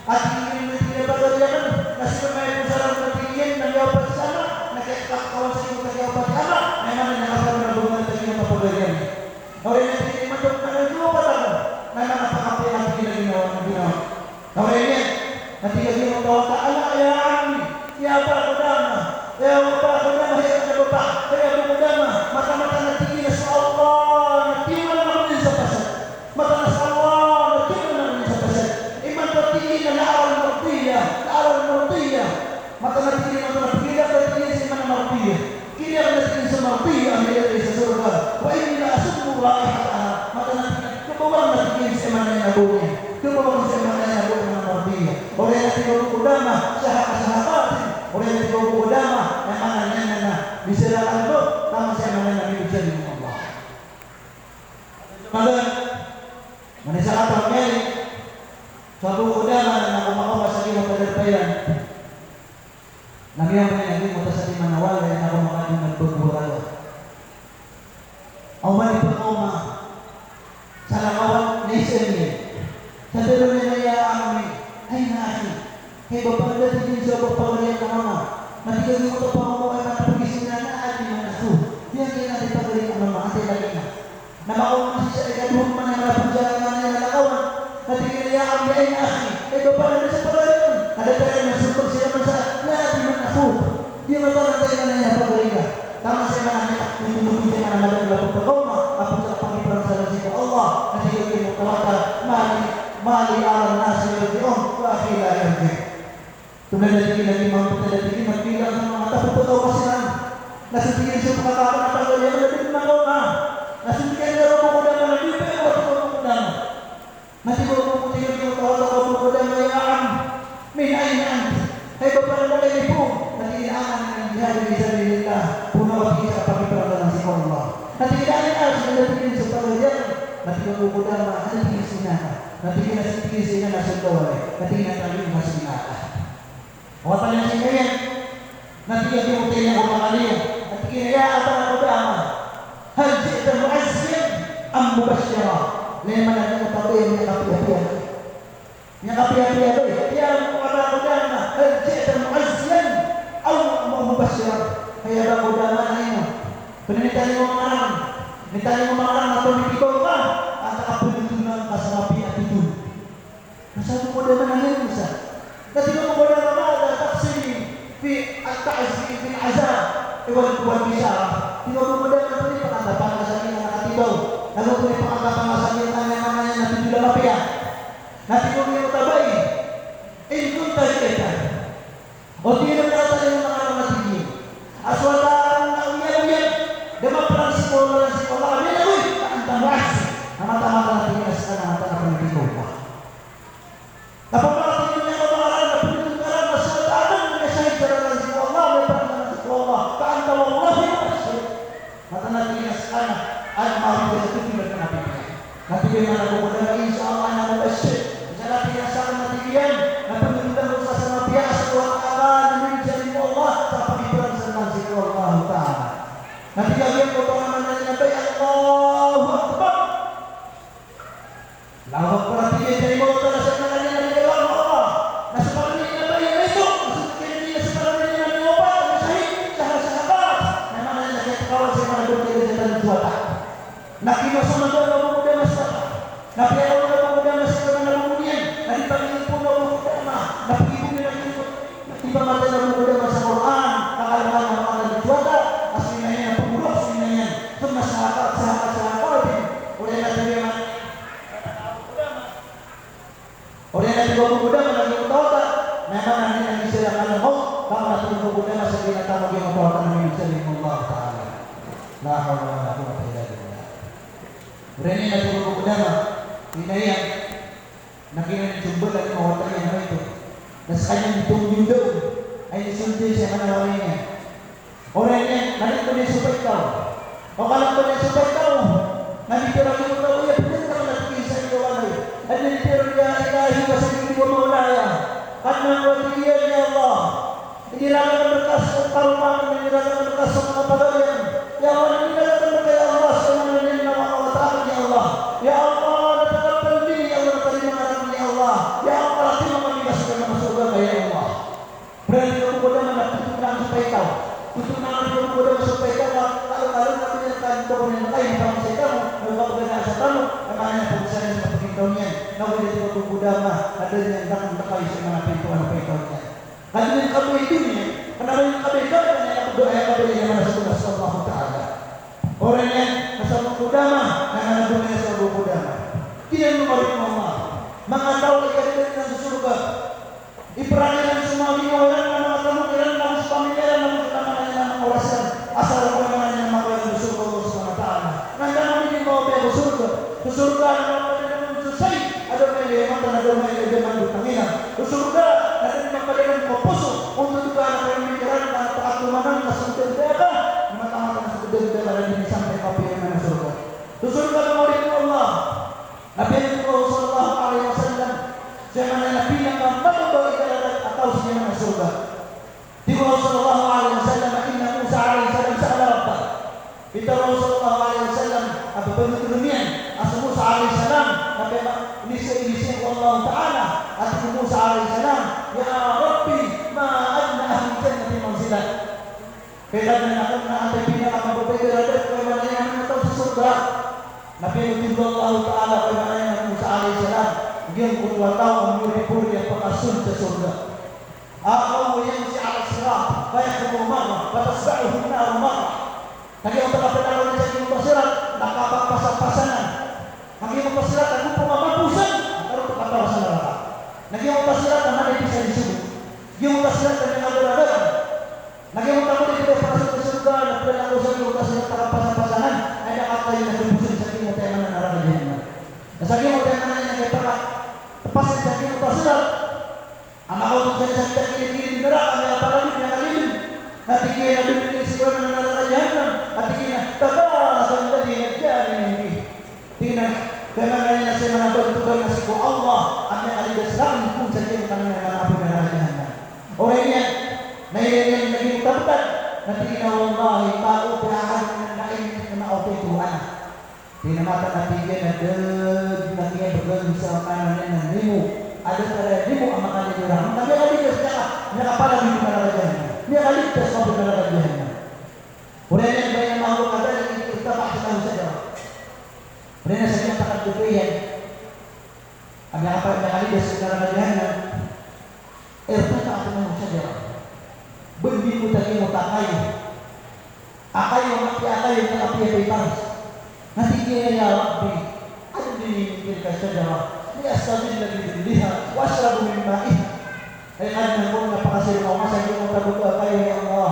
At hindi mo tinapagalian kasi may kung sarang natigyan nagyawapat sana nakikakawan sa iyo nagyawapat ama may mga nakakaroon na buwan na yung papagalian. Kaya natigyan matok na nagyawapat ako na napakapi ang hindi ginawa. Kaya yan natigyan yung tawag ala ya ammi ya para ko dama ya para ko dama ya para ko pa kaya ko dama mata-mata natigyan sa Allah. Mata natigil sa mana martiya. Kini ang natigil sa martiya ang mayroon sa surga. Wa inni la asubbu raihataha. Mata natigil kubawang natigil sa mana nabuhi. Kubawang sa mana nabuhi ng martiya. Ora natigil ko dama sa hakasahabatin. Ora natigil ko dama na mana niya na bisiraan ko tama sa mana nabi sa Allah. Maka manisa ka pagkali sabu ko dama na kumakawa sa iyo pagdapayan. Nagyang naging mata sa manawala na ako makadong nagpagburado. Ang manipag-uma sa lakawan na isenye. Sa dalo na nayaan ay naaki. Kaya bapagdating din sa pagpagalian ng mama. Matigagin mo ito pa mo ay matapagisin na naati na nasu. Yan kayo natin pagalian ng mama. Ate lagi na. Namakuha siya sa ikaduhong man na napagdala na nalakawan. Natigil nayaan ay naaki. Kaya bapagdating sa pagalian. Nadatayan na support siya man sa dia mengatakan nanya pagaliga. Tama sa mga nagtutulungan sa mga naglalaro pagkauma, ako sa Panginoon sa nasiba Allah, na siya yung tawata, mali aral nasa yung wa akhila yarji. Tunay na tingin mga pagkaligin, magbilang sa mga tapos-taw pasinan. Nasutigin siya pagkakaroon ng pagaliga, nabit magawa. Nasutigin na rin ko na malabit, pero ako ko na. Masiguro ko tingin yung tawata ko na mayaan. Minayin. Hey, bapak na kayo po. Natinaan ng jihad ng Israelita. Punawag sa pagkipagdalang sa Allah. Natinaan na sa natigin sa pagkalian. Natigin ko dama. Natigin sinaka. Natigin na sitigin sinaka sa dawal. Natigin na tayo yung masinaka. Huwag pa lang siya yan. Natigin yung hotel na kumangaliyo. Natigin na yaatan ako dama. Hal si'ita mu'azzin ang mubashira. Lema na yung tabi yung nakapiyapiyan. Nakapiyapiyan doy. Kaya ang kumara ko dama. Hal si'ita mu'azzin ang mubashira. Kaya ba ko dama na yun. Kung nitali mo marang. Nitali mo marang na tumitigaw ka. At nakapunitunan ka sa rapi at ito. Nasabi ko dama na yun isa. Natigil ko dama na taksini. fi at-ta'zi bil azab wal bisyarah. Di kemudian nanti penganggapan masalah nakatibau. Lalu punya penganggapan masalah namanya Nabi Judah Mafia. Nabi Muhammad Tabai. In kunta kita. O tidak berkata yang mengarang Nabi. Aswala uyan dema perang sekolah ada wih antara wasi. Nama-nama Nabi sekarang antara pendidik. Apa artinya orang berbicara masalah Adam menyesai jalan Allah berperang Allah. Kata Allah kata Nabi sekarang al-ma'ruf itu tidak Nabi. Nabi mana kemudian insyaallah nama basyir. Jalan biasa Nabi yang Nabi minta bersama biasa Allah menjadi Allah sampai berperang sama Allah Taala. Nabi kalian potongan Nabi Allahu Akbar. Lalu perhatian dari Allah sebenarnya Nabi Muhammad pemuda masyarakat. Nabi Allah pemuda masyarakat kemudian dari panggil pun pemuda. Nabi ibu lagi tiba mata pemuda masa Quran. Kalau mana dijual aslinya pemuda aslinya itu masyarakat sahabat oleh Nabi oleh Nabi pemuda lagi utara. Memang nanti silakan mau kalau Nabi pemuda masih kita tahu dia utara Nabi Allah Taala. La haula wala quwwata illa billah. Berani Nabi Muhammad inaya nakina jumbo lagi mawata yang itu. Dan sekalian ditunggu dulu. Ay disunti siya manawalnya. Orangnya nalit ko niya supay kau. O kalang ko niya supay kau. Nalitira ko kau ya benar ka natin sa iyo alay. At nalitira niya ilahi wa sa iyo maulaya. At nang waliyan ya Allah. Inilaga ng berkas ng karumahan, inilaga ng berkas ng mga pagalian. Ya Allah, inilaga ng kay Allah sa mga Allah. Ya Allah, natanggapan din ya Allah terima kasih ya Allah. Ya Allah, terima kami masuk ke surga ya Allah. Berani kamu bodoh menatukan supaya kau. Untuk nama kamu bodoh supaya kau. Kalau kami akan kemudian lain kamu saya kamu, kalau benar saya kamu, makanya perusahaan seperti tahunnya. Namun dia tidak bodoh mah ada yang datang terkait sama pintu anak pintunya. Hadirin kamu itu ni, kenapa yang kamu itu yang berdoa kepada yang mana sudah Allah Taala. Orang yang asal kudama dengan dunia asal kudama tidak memerik Allah mengatakan ikan dengan surga ibrahim semua orang nama kamu kira nama pamikiran nama nama orasan asal orang yang makan surga Allah Subhanahu Taala nanti kami mau ke surga nama selesai ada yang ada yang bertanya ke surga ada yang mengatakan kopos untuk juga ada yang mikiran atau aku mana langsung terjadi dan ini sampai kopi yang mana surga. Surga kemudian Allah. Nabi Sallallahu Alaihi Wasallam zaman Nabi yang membawa ibadat atau zaman surga. Di Sallallahu Alaihi Wasallam Inna Musa Alaihi Salam sa'ala Rabbah. Kita Sallallahu Alaihi Wasallam apa pengertian asal Musa Alaihi Salam Nabi ini Allah Taala asal Musa Alaihi Salam ya Rabbi ma adna ahli jannati manzilan. Kailan na ada pinaka-mababay-radat kaya yang menetap sa surga. Nabi Allah Ta'ala kaya yang Musa alaihi salam yung kutwa tao ang muri-puri ang pakasun sa surga. Ako yang si al-sirat kaya kumumama patasba'uhum na umama. Naging ang pagkapanalo niya sa iyong pasirat nakapagpasapasanan. Naging ang pasirat ang pumamapusan ang pagkatawa sa naraka. Naging ang pasirat ang manipis sa isubo. Yung pasirat ang nangaguladagan. Naging utang dito para sa surga na pinalo sa iyo kasi nagpapasa-pasahan ay nakatayo na sumusun sa iyo tayo na naranayan mo. Sa iyo tayo na nagpapaka pasin sa iyo pasira. Ang makautot sa iyo sa kilid nara ang paralit na kalilin. Natigil na bibili siguro na naranayan mo. Natigil na tabasan na dinagyan hindi. Tingnan kaya na sa mga pagtutuloy na si Allah ang aligas lang kung sa iyo kami na naranayan mo. Orang yan Naiyan naging utabutan Nabi na wallahi paupahan ng nain na mauputuan. Pinamata natin yan na natin bergabung sa kanan ng limu. Ada pada limu ang makanilurang. Tapi kaligtas ka nakapala dito na lagyan. Niya kaligtas ka na lagyan. Ulan yan ba yung mga kada na itapak sa tao sa daw. Ulan na sa kanyang takagdupihan. Ang nakaligtas ka na lagyan na erta ka ako na sa daw. ayon ng apiya Paris. Natigyan ya Rabbi, ano dinimikir ka siya daw? Liastabil na diniliha, wasrabu min ma'iha. Ay alam mo, napakasiro ako, sa iyo mo tabuto kayo ya Allah.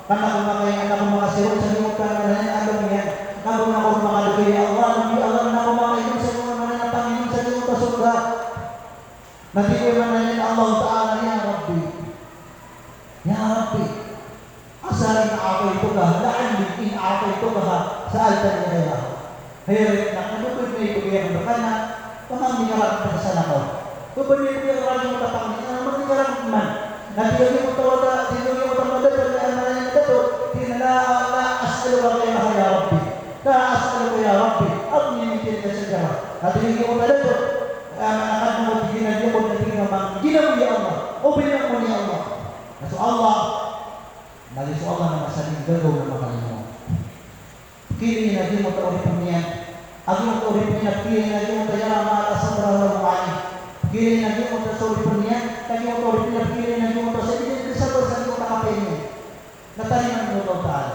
Karena kung mga anak ko mga siro, sa iyo mo ka na alam yan. Nagun ako mga lupi ya Allah, nabi Allah na ako mga iyon sa iyo mga na Panginoon sa iyo mo surga. Natigyan man na yan Allah Ta'ala, ya Rabbi. Ya Rabbi, asarin a'ataytuka, la'alli in a'ataytuka, sa'altan niya kaya. Hayrit na kanukod na ibigay ang bakana, pamamiharap na sa nakaw. Kung ba niya yung mga Panginoon, magigaraw man. Natigyan mo tawada, tinugin mo tawada, pagkaan na rin ito, as'alu ka kaya ya Rabbi. As'alu ka ya Rabbi, at nimitin ka sa jawa. Natigyan mo tawada, manakad mo, ginagyan mo, ginagyan mo ya Allah, o binang mo ni Allah. So Allah, bagi so Allah na masaling gagaw na makalino. Kini na di mo tauri punya, agi mo tauri punya, kini na di mo tayara maala sa marawang wani. Kini na di mo tauri punya, kini mo tauri punya, kini na di mo tauri punya, kisabot sa di mo nakapenya. Natariman mo ito tayo.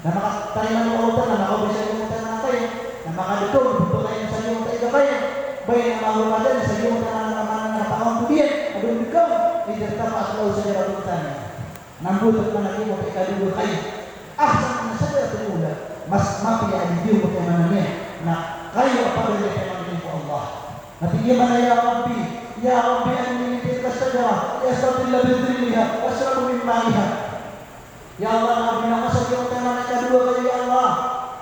Na makatariman mo ito na nakabay sa di mo tayo na kayo, na makadito, buto kayo sa di mo tayo kayo. Bayan ang mahumadan sa di mo tayo na pangang kudiyan, adong ikaw. Tidak tapas lau saja ratusan. Nambut mana dia mau dulu kayu. Ahsan saja terula. Mas mapi ada dia bagaimana. Nah kayu apa yang dia memang Allah. Nanti dia mana ya Rabbi. Ya Rabbi anni tilka syajara yastatillu bi dhilliha washrabu min ma'iha. Ya Allah nabi nama saja tema kedua kali ya Allah.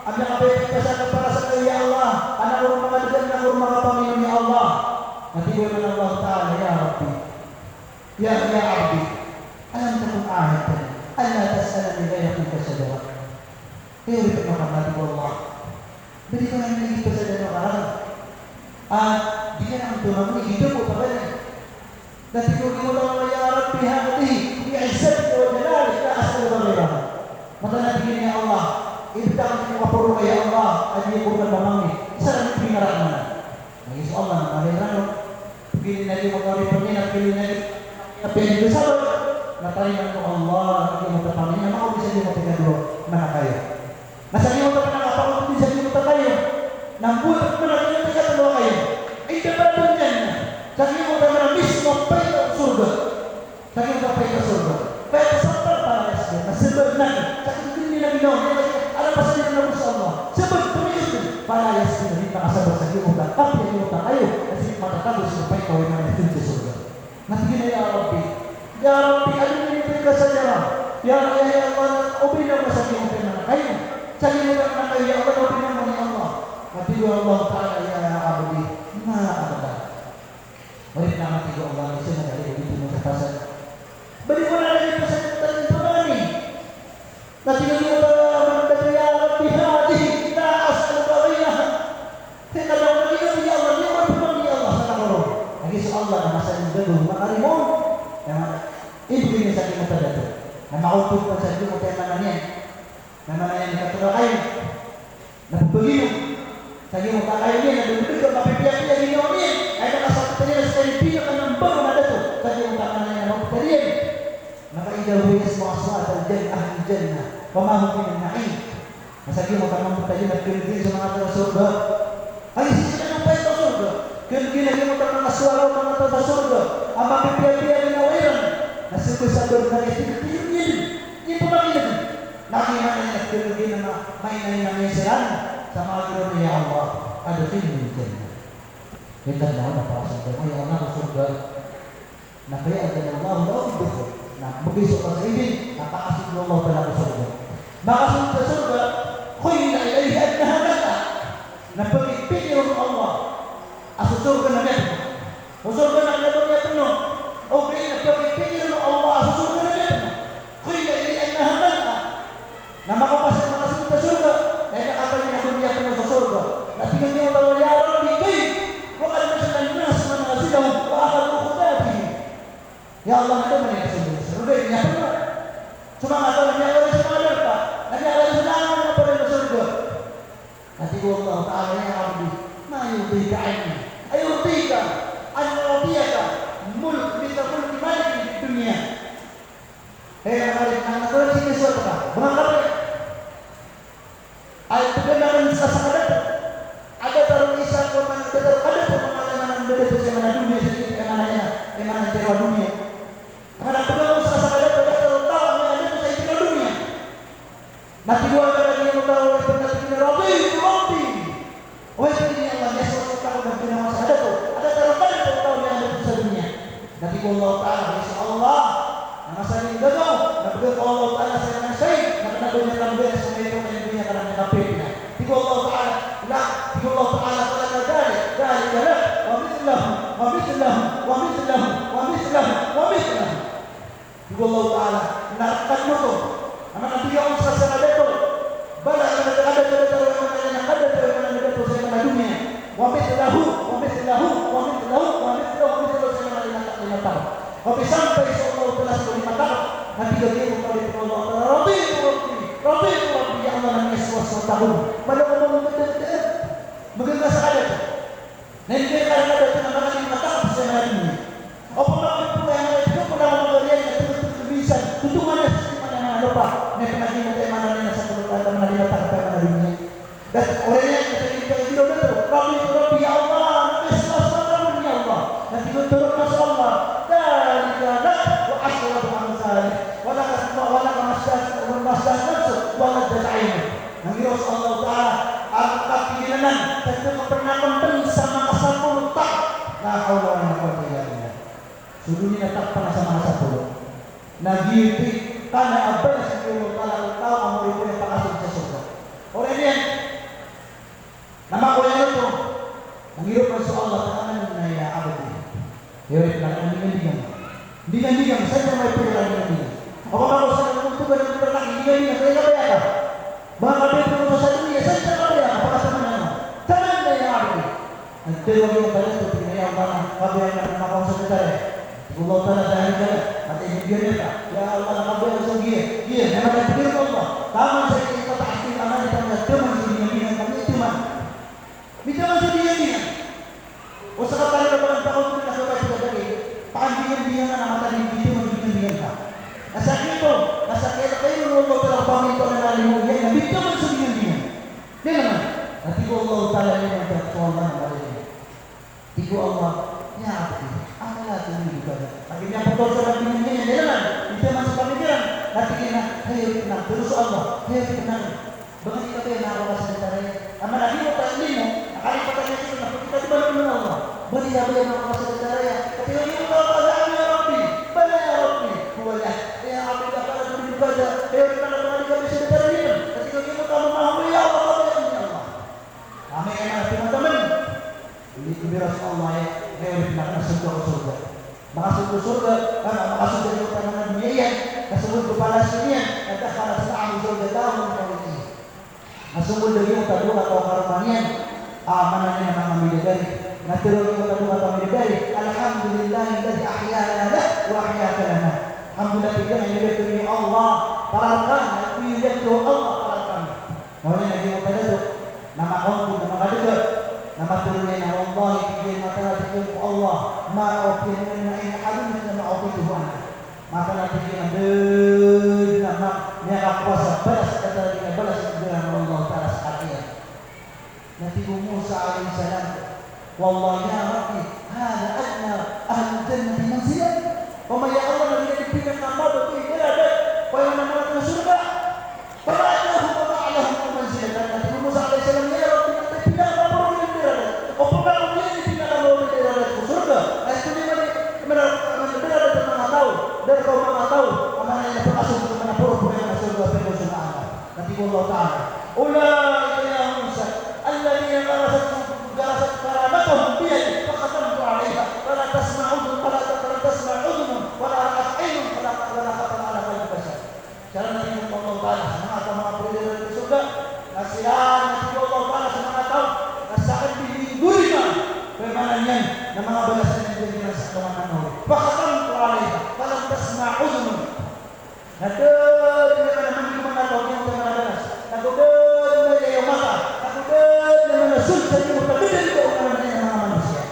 Ada apa yang kita kepada sekali ya Allah. Anak rumah makan anak rumah apa minum ya Allah. Nanti dia mana Allah Taala ya Rabbi. Ya Abdi, alam takut ahad, Allah tas'alani ghayraka sajara. Iri Muhammad Allah. Berikan lagi kepada orang. Dia yang tuhan hidup kepada. Dan tiba-tiba Allah ya Rabbi hadhihi bi'izzati wa jalalika la as'aluka ghayraka. Maka nabi ya Allah, ibta'an wa ya Allah, aji kurban mamami. Sarang pingarak mana? Bagi Allah na mahirano. Pilih lagi mengori peminat, pilih lagi tapi yang itu sabar, natariman ko Allah, hindi mo tapamin, na ako bisa din mo pinaglo, mga kayo. Masali mo tapamin, nakapakot din sa din mo tapayo, nang bulat mo na din tagatalo kayo. Ay, dapat doon yan. Sabi mo tapamin, mismo pay ka surga. Sabi mo pay ka surga. Kaya sabar para kasi, nasibag na. Sabi mo din nila ginawa, alam pa sa nila na sa Allah. Sabag, tumigil din. Para yas din, hindi nakasabar sa din mo tapamin, hindi mo tapayo, kasi matatapos yung pay ka, huwag na natin sa surga. Nanti ya Rabbi, ya Rabbi, aduh ini kesajaran. Ya Allah, ubina masakin ubina kayu. Sakin ubina kayu ya Allah, ubina mani Allah. Nanti Allah Taala ya Abdi, mana ada. Mari nama tiga Allah ini saya dari itu mengatakan. Beri mana lagi pesan tentang ini. Nanti Allah berkata ya Rabbi hadhihi la as'aluka ghayraha. Tidak ada lagi ya Allah, ya Rabbi ya Allah sallallahu. Lagi Allah na masa yung makarimon. Ibigay niya sa akin mo talaga. Na makaupod pa sa akin mo tayo mananyan. Na mananyan ni katulad kayo. Nagpagino. Sa akin mo kakayo niya. Nagpagino ka mapipiyak-piyak niyo niya. Ay nakasakot niya sa kalipiyo ka ng bago na dato. Sa akin mo kakayo niya. Nakapagkariyan. Nakaidawias mo aswat al-jan na. Pamahukin ng nain. Sa akin mo kakayo tayo nagpilipin sa mga taga-surga. Ay, sila ng payo sa surga. Kaya mo tayo nakaswaraw ng mga taga-surga. Ang mapipiyak-piyak niya wayan. Nasuko sa doon na ito, hindi po makinig. Nakina na nagtulogin na mainay na meseran sa mga giro niya Allah. Adutin mo dyan. Kita na napasang ko, may anak ko surga. Na kaya ang Allah, laon ko. Na mabiso ka sa ibig, napakasig mo Allah pala ko surga. Makasunod sa surga, kuy na ilahi at nahanata. Na pag-ipigil ng Allah. Aso surga na meron. O surga na meron niya tuno. O kaya nagpapipigil ng Allah sa surga na yan. Kaya ili ay nahaman ka. Na makapasok sa surga. Ay nakapalin na kumiyak mo sa surga. Natingin niyo ang ya Rabbi kayo. Huwag alam na sa nas na mga silaw. Paakal mo ko dati. Ya Allah na naman yung surga. Surga yung yapan mo. Sumangat ang nangyari sa mga lalpa. Nangyari sa nangan na pala sa surga. ada pengalaman beda tu sama dunia sedikit emana tewa dunia. Karena kalau usah ada tahu yang ada tu saya dunia. Nanti dua kali dia tahu tentang dunia roti. Oh ini Allah Yesus tahu dan dunia masa ada tu. Ada tahu yang ada tu dunia. Nanti Allah Taala insyaallah masa ini gagal. Nanti Allah Taala saya nasib. Karena dunia kan dia semua itu dunia karena kapitnya. Tiga Allah Taala لا يقول الله تعالى فلنا ذلك له ومثله يقول الله تعالى نرقد نطر أما نبي يوم سسنبته بلا ada saya dunia Tapi sampai Allah telah 5 tahun nanti dia kepada Allah Rabbi ya Allah nang Yesus tahun pada ngomong betul-betul bagaimana sahaja nanti dia kalau ada teman-teman 5 tahun saya hari ini apa maksud yang itu pernah memberikan itu bisa tutungannya mana lupa nek lagi nanti mana nih satu kata mana dia tak pada dunia dan orangnya ketika itu betul Rabbi ya Allah Yesus tahun ya Allah nanti turun masuk Allah ذلك لك وعشرة أمثاله ولك المسجد نفسه ولك عينه Nabi Allah Ta'ala angkat keinginan tentu pernah memberi sama ke-10 tak la haula wa la quwwata illa billah sudunya tak pernah sama ke-10 Nabi itu karena apa yang Allah tahu amur itu yang pakasih ke surga orang ini nama orang itu menghirup Rasulullah Ta'ala ya abadi ya Digan saya mau pulang lagi. Apa kalau saya untuk benar-benar lagi digan saya enggak bayar. Bang ada itu saya ini saya enggak bayar. Apa sama nama? Jangan bayar lagi. Nanti lagi pada itu yang mana kabel yang nama saudara. Allah Taala dari nanti dia dia. Ya Allah kabel sendiri. Dia nama takdir Allah. Kamu saya kita tahsin aman di tengah teman sendiri kami itu man. Bisa masuk dia. Usaha kali lebaran tahun kita coba kita dari pandian nama tadi itu menjadi kan. Asal itu, asal kita Allah telah pamit oleh alim yang bisa masuk dia. Dia mana? Nanti Allah Taala yang berkuasa pada Tiga Allah ya apa ini juga. Tapi yang betul sebab ini dia mana? Bisa masuk pemikiran. Nanti kita tenang terus Allah. Tenang. Bagaimana kita yang naruh sebentar. Amal lagi kita ini, kali pertanyaan itu kita coba dengan Allah. Beri apa yang naruh sebentar ya. Ketika kita Allah ya Rabbi, bala ya Rabbi. Boleh. Ya Rabbi dapat beri ibadah. Kita nak beri sebentar ini. Ketika kita tahu mahu ya Allah ya Allah. Kami enak teman-teman. Ini kebira Allah ya. Nak masuk ke surga. Masuk ke surga, masuk dari utama dunia ya. Tersebut kepala dunia. Kata kalau sedang surga tahu ini. Masuk dari utama atau karmanian. Amanahnya nama bidadari. Naturul utama atau bidadari. Alhamdulillahilladzi ahyana wa ahyaka lana. Alhamdulillah kita yang diberi Allah parakan yang diberi Allah parakan. Maunya lagi utama itu nama Allah nama kadang nama turunnya nama Allah yang mata itu Allah ma'afin min hadin sama ma'afin Tuhan. Maka nanti kita nama yang kuasa balas kata dia balas dengan Allah Taala sekalian. Nabi Musa alaihissalam wallahi ya Rabbi hada adna ahli jannah manzilan. Wa ya Allah nabi dipilih nama betul dia ada pada nama surga. Fa'alahu wa ta'alahu manzilan. Nabi Musa alaihissalam ya Rabbi kita tidak perlu dia. Apa kalau dia tidak mau dia ke surga? Itu dia benar-benar teman tahu dan kau tahu mana yang berasal dari mana pura-pura yang surga penuh Allah. Nabi Allah Taala. Ulaika ya Musa alladziina garasat karamatuhum biyadi faqatamtu 'alaiha fala tasma'u wala ra'at 'ainun wala khatar 'ala qalbi bashar. Cara Nabi Allah Taala semangat mengatur dari surga. Kasihan Nabi Allah Taala semangat tahu nasaat di gurina permananya nama balasan yang jadi rasa kemenangan. Faqatamtu 'alaiha fala tasma'u Nado di mana mana tahu yang mana nado di yang mata nado di mana sultan yang berbeda itu orang yang manusia.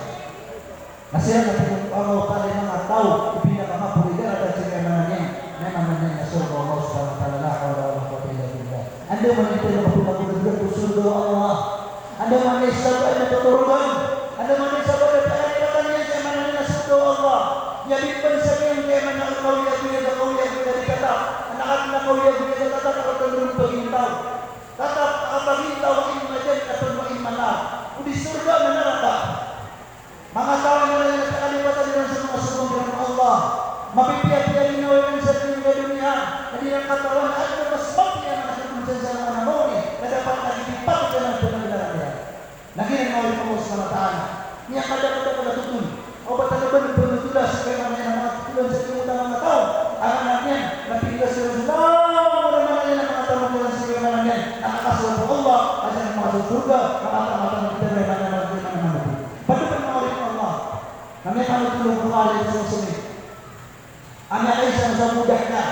Masih ada Allah Taala yang tahu bila kamu berbeda ada ceritanya namanya surga Allah Subhanahu wa taala la haula wala quwwata illa billah. Anda meminta Allah surga Allah. Anda manusia pada keturunan, Anda manusia pada peradabannya saya mana surga Allah. Ya bimbang saya yang mana kau yang dari kata, anak-anak kau yang dari kata kalau belum berintau. Kata apa intau iman atau iman lah. Di surga neraka. Maka tahu yang kali kata dengan semua dengan Allah. Mapipia-pia inawalan sa dunia. Jadi yang katawan ada masbab yang menjadi sana mauni. Dapat didipak dengan benar-benar. Lagi yang mau Allah Subhanahu wa taala. Ni ada tutun. Obat tanaman benar supaya nama tulan sa utama tahu. Anaknya nabi Rasulullah orang yang mengatakan tulan sa namanya anak Allah akan masuk surga mata-mata kita mana pada pengawalan Allah. Namanya kalau tulung Allah Rasulullah. Anak Aisyah sa mudahnya.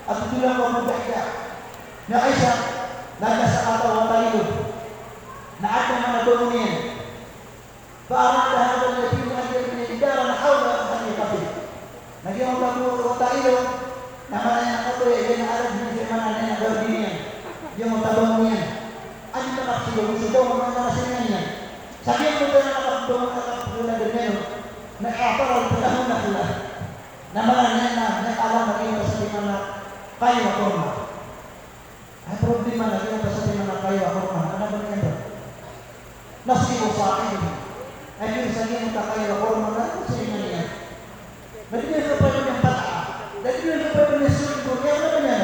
At tulang ko mudahnya. Na Aisyah nagkasakata wa tayo. Na ating mga doon فأراد هذا الذي يؤدي من الإدارة حول حقيقته. Lagi orang baru kota itu, namanya apa ya? Dia ada di mana yang berdiri, dia mau tabungnya. Aja tak sudah sudah mana masihnya. Sakit betul nak tabung nak bulan dengan. Nak apa orang tahun nak bulan. Namanya nak alam lagi pasal mana kayu korma. Problem mana lagi pasal mana kayu korma. Ada bagaimana? Nasi usaha ini. Akhir saja kita kaya korma nak sehingga. Berarti dia kepada yang patah. Dan dia kepada yang sulit yang namanya.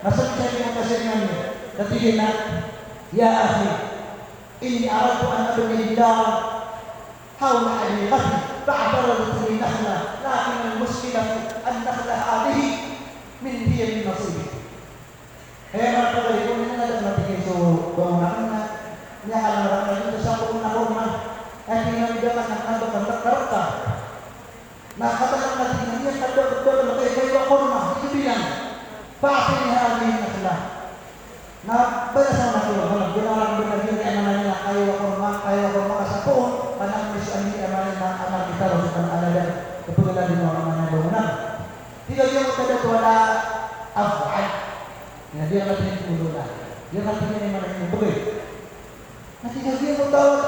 Masuk saya yang kasihnya. Tapi dia nak, ya akhi, ini aradtu an abni lillah hawla haqiqati fa'taradat li nakhla lakin al-mushkilah an nakhla hadhihi min hiya min nasibi. Mga kapatid ko na natin so bangunan na niya kalang itu sa pun korma. Tinandakan ng karta. Nakatakan natin niya kadang-kadang kayo korma. Ito bilang pasin hali nakla. Na bala sa nakula, ginaran binagyan ay naman niya kayo korma sa puon, panang misan ni amanin na amal kita ro sa aladan. Kapag din mo ang mga bangunan. Tidak yung kada wala af'al. Dia natin ulo na. Dia natin ni man ang bugay. Nanti dia mo tawag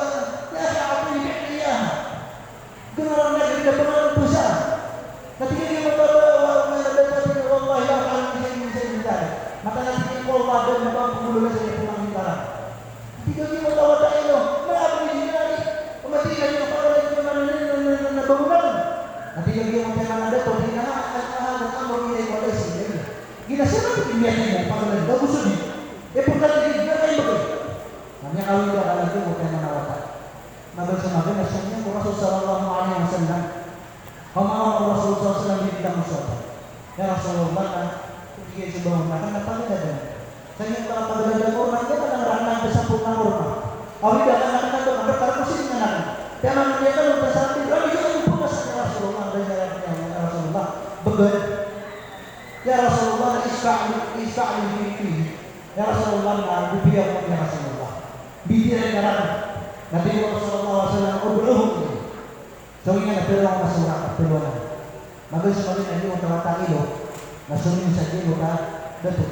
ya apa ini dia? Kenapa nak kita berbuat dosa? Nanti dia berkata, "Wallahi la alam ini saya." Maka nanti Allah dan Bapa pemuluh saja pulang antara. Nanti dia berkata, "Ini, kenapa ini lagi? Mesti dia pada mana bangunan." Nanti dia mengatakan ada tu di mana ada amor ini boleh sih. Gila siapa tu dia ni? Pada bagus ni. Bukan dia kain betul. Namanya kalau itu adalah itu bukan mana Nabi Muhammad Rasulullah sallallahu alaihi wasallam. Kama Rasulullah sallallahu alaihi wasallam. Ya Rasulullah, dia sebelum makan apa ada? Saya kalau pada ada orang dia kadang ranang bersambung orang. Awak dah kadang-kadang tu ada karpus ini nak. Jangan dia kan udah sampai lagi itu pun masih Rasulullah dan jalannya Rasulullah. Betul. Ya Rasulullah ista'li. Ya Rasulullah na bibiya mo ya Rasulullah. Bibiya na lang. Nabi Muhammad SAW ud'uhum. So nga napirang masura perluan. Magay sa mga hindi mo tawag ilo. Nasunin sa kilo ka dato.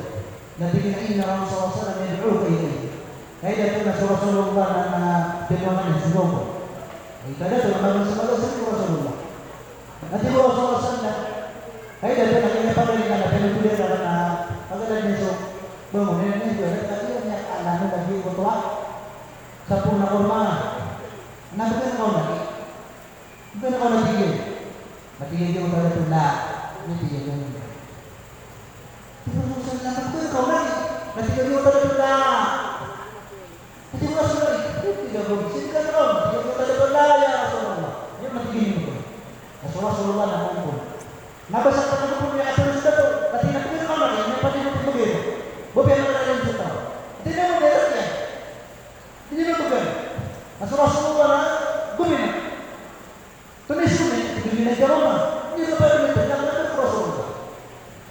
Nabi kinain na Rasulullah SAW yad'u kayo. Kaya dato na Rasulullah na perluan ng sugobo. Ito dato na magay sa mga Rasulullah. Nabi Rasulullah SAW kaya dato na kinapagay na pinutuloy na pagkalan niya so bangunin niya yun. Kaya niya alam na lagi ko tuwa. Sapung na korma. Nabi ka na lagi. Ito na natigil. Natigil yung pada tunda. Natigil yung. Ito na lagi. Natigil yung pada tunda. Natigil yung pada tunda. Tidak boleh. Sini kan om. Natigil yung pada tunda ya Rasulullah. Yung natigil yung. Rasulullah na kumpul. Nabasa ka na kumpul. Ato na sila to. Natigil yung lagi. May pati mo begitu. Bobi ang mga rin sila. Ito na mo meron yan. Ini bukan. Rasulullah na gumina. Tulis ini gumina jaroma. Ini lepas itu yang ada Rasulullah.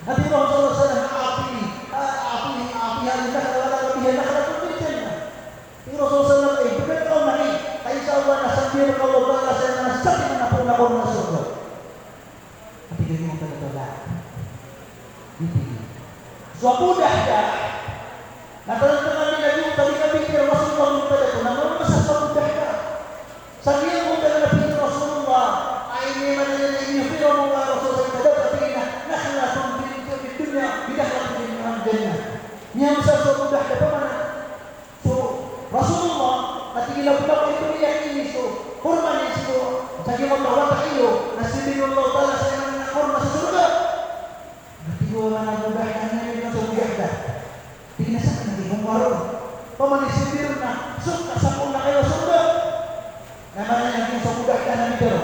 Nanti Rasulullah SAW api yang kita katakan api yang kita tulisnya. Ini Rasulullah SAW bukan kau mari. Tapi Allah nasabir kalau Allah saya nasab mana pun nak orang surga. Tapi dia mau kata ini. Suatu dah. Nah, teman-teman ini lagi tadi kami pikir Rasulullah minta itu, namun masa natigil ang ito iyak iniso. Kurma niso. Sabi mo tawag iyo. Nasibin mo taala sa inang kurma sa surga. Natigil ang mga budak na ngayon sa biyagda. Tingnan sa kanang ibang waron. Pamanisibir na. Suk, kasapon na kayo surga. Naman na yung sa budak na namin pero.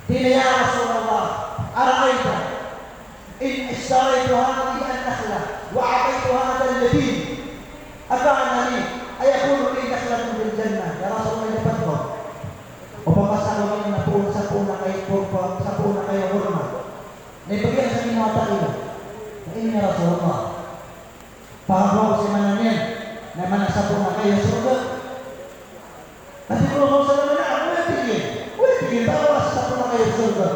Tingnan ya Rasulullah. Ara'ayta. إن اشتريت هذه النخلة وأعطيت هذا اللبين أكان لي أيكون لي نخلة في الجنة يا رسول الله يفتح وفمسألوا من نقول سبون كي هرمة نبغي سمين وطائل فإن يا رسول الله فهو سمنانين نمنا سبون كي surga tapi kalau mau sebenarnya boleh pikir bahwa satu kaya surga.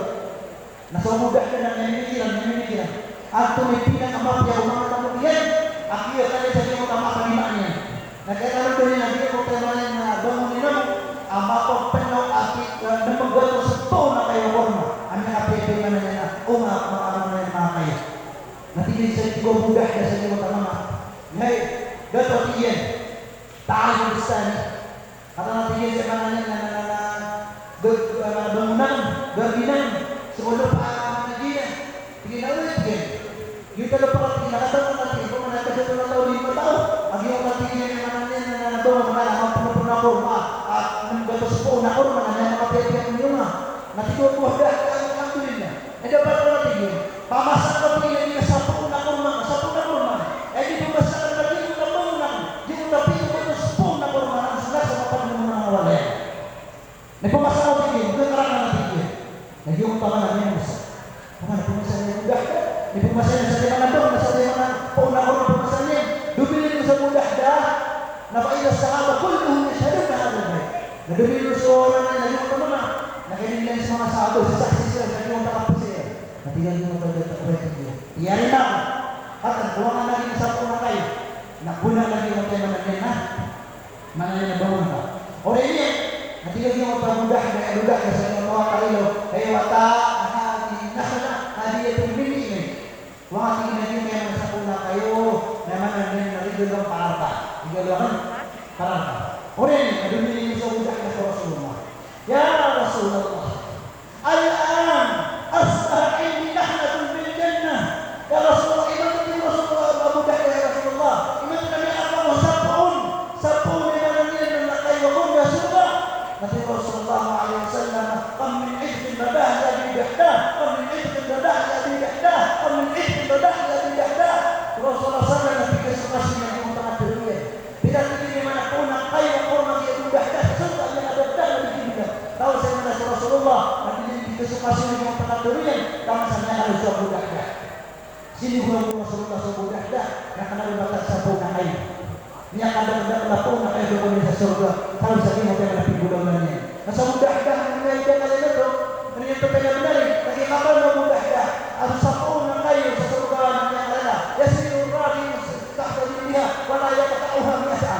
Nah, so mudah kan yang memikiran. Atau mimpikan apa yang rumah kemudian akhir kali saya mau tambah kalimatnya. Nah, kalau dari lagi kau teman bangun minum, apa kau penuh api dan membuat sesuatu nak kayak warna. Anda apa yang mana maaf kaya. Nanti jadi saya juga mudah dan saya mau tambah. Hai, dapat dia. Tahu besar. Kata nanti dia sebenarnya bangunan, berbinan. Sebelum Madinah, tinggal awal tinggal. Kita lepas tinggal kata nanti, kalau mana kerja 2 tahun 5 tahun, lagi orang tinggal yang mana bawa mana pernah rumah, membuat sepuh nak rumah, mana apa yang rumah. Nanti dua dah alhamdulillah. Dapat orang tinggal. Pamasan kau tinggal di sepuh nak rumah. Di pemasaran lagi kita bangunan, di tapi itu sepuh nak rumah, sudah sama pemenang awalnya. Di pemasaran kau tinggal, kita terang nanti. Lagi utama namanya besar. Mana pemasarannya mudah? Di pemasaran saja mana dong? Saja mana? Orang pemasarannya. Dulu itu mudah dah. Napa ila sahabat kulluhum yashhaduna hadal baik. Dulu seorang yang lagi utama. Nah ini yang semua sahabat saksi saya untuk apa sih? Nanti yang mau kerja terbaik dia. Ya rina. Kata buangan lagi satu orang lain. Nak guna lagi nanti mana yang bangun tak? Orang ini nanti lagi mau mudah ke saya mau kali lo wata hadi itu ini wah ini yang sakuna kayo naman yang dulu parata digaluan parata orang ini mudah ke Rasulullah ya Rasulullah al-an asta'in nahlatun bil jannah ya Rasulullah ini Rasulullah mudah ya Rasulullah ini kami apa sabun yang kayo ya surga. Nabi Rasulullah SAW kam min idhin badah jadi dahdah kam min idhin badah jadi dahdah kam min idhin badah jadi dahdah. Rasulullah SAW Nabi kesukaan yang mengatakan tidak di mana pun kaya orang yang dahdah surga yang ada dahdah lebih tinggi. Tahu saya mana Rasulullah Nabi kesukaan yang mengatakan kama sana harus dahdah. Sini guna Rasulullah SAW dahdah karena berbatas sabun lain. Ini akan ada pun nak ada di surga. Kalau saya mau tengok lebih bulannya. Masa mudah dah mengenai kalian itu. Ternyata tengah benar. Lagi kapan mau mudah dah? Harus sapun nak kayu surga yang ada. Yasirul rahim tak terlihat. Wala yaqta'uha biasa.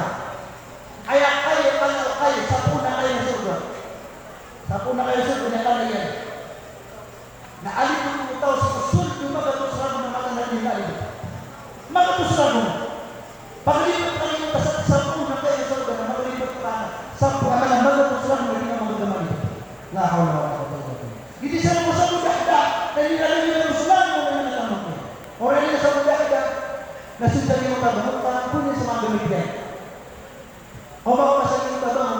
Ayat kayu kalau kayu sapun nak kayu surga. Sapun nak kayu surga yang kalian. Nah alif itu tahu sesul cuma kalau surga makan dari mana. Maka tu surga. Paglipat kali sabun na kayo surga na maglipat ka sabun na lambaga po sila ng mga magdamali la hawla wala quwwata illa billah. Hindi sila mo sa budakda na nilalagay ng Islam mo na natanong ko orang nila sa budakda na sinta niyo matabang punya sa mga gamit o baka masabi yung tabang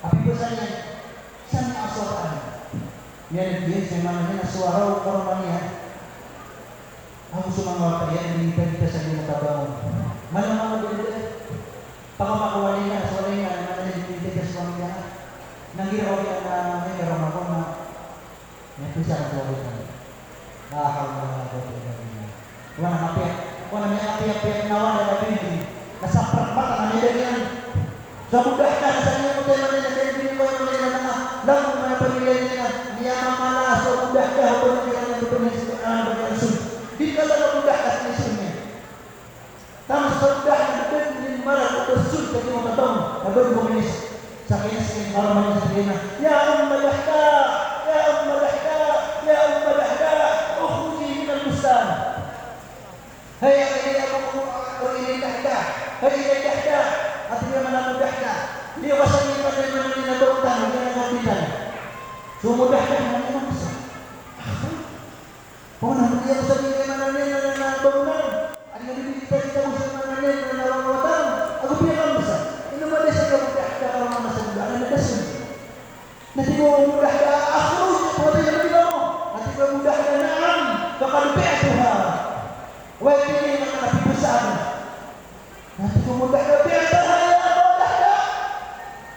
api ba sa niya saan niya aswaraan yan nagdiyan sa mga niya na suwaraw karoon niya ang sumangawat yan hindi pa sa niyo matabang mana dia pagkamakuha nila sa wala nga naman nililitis sa pamilya nanggiraw yan na may karama ko na napisa ang tawag na nakakaw na wala na mapiyak nawa na nabindi nasaprak mata na nila yan sa mudah ka sa niya mo tayo nila sa hindi ko yung nila na lang kung may pamilya nila niya mamala sa mudah ka ako na nila na ito na di ka lang mudah ka sa niya Tama sa sudah yang din marah atau sul kasi mga taon nagod mo minis sa kinis para man sa kina ya dahda ukhruji min al-bustan hayya dahda at hindi man dahda Hindi ba sa mga nabautan, hindi na nabitan. Sumudahkan ang mga masa. Oh, naman niya sa mga mananil na nabautan. Ang nabibigita kita mo sa mananil na nawawatan. Ako pinakang masa. Inumalis sa kamudahka ang mga masanda. Ang nagasin. Nanti mo mudahka ako. Pwede na nila mo. Nanti mo mudahka naan. Kakalbiatuha. Huwag kini na napipusan. Nanti mo mudahka biataha.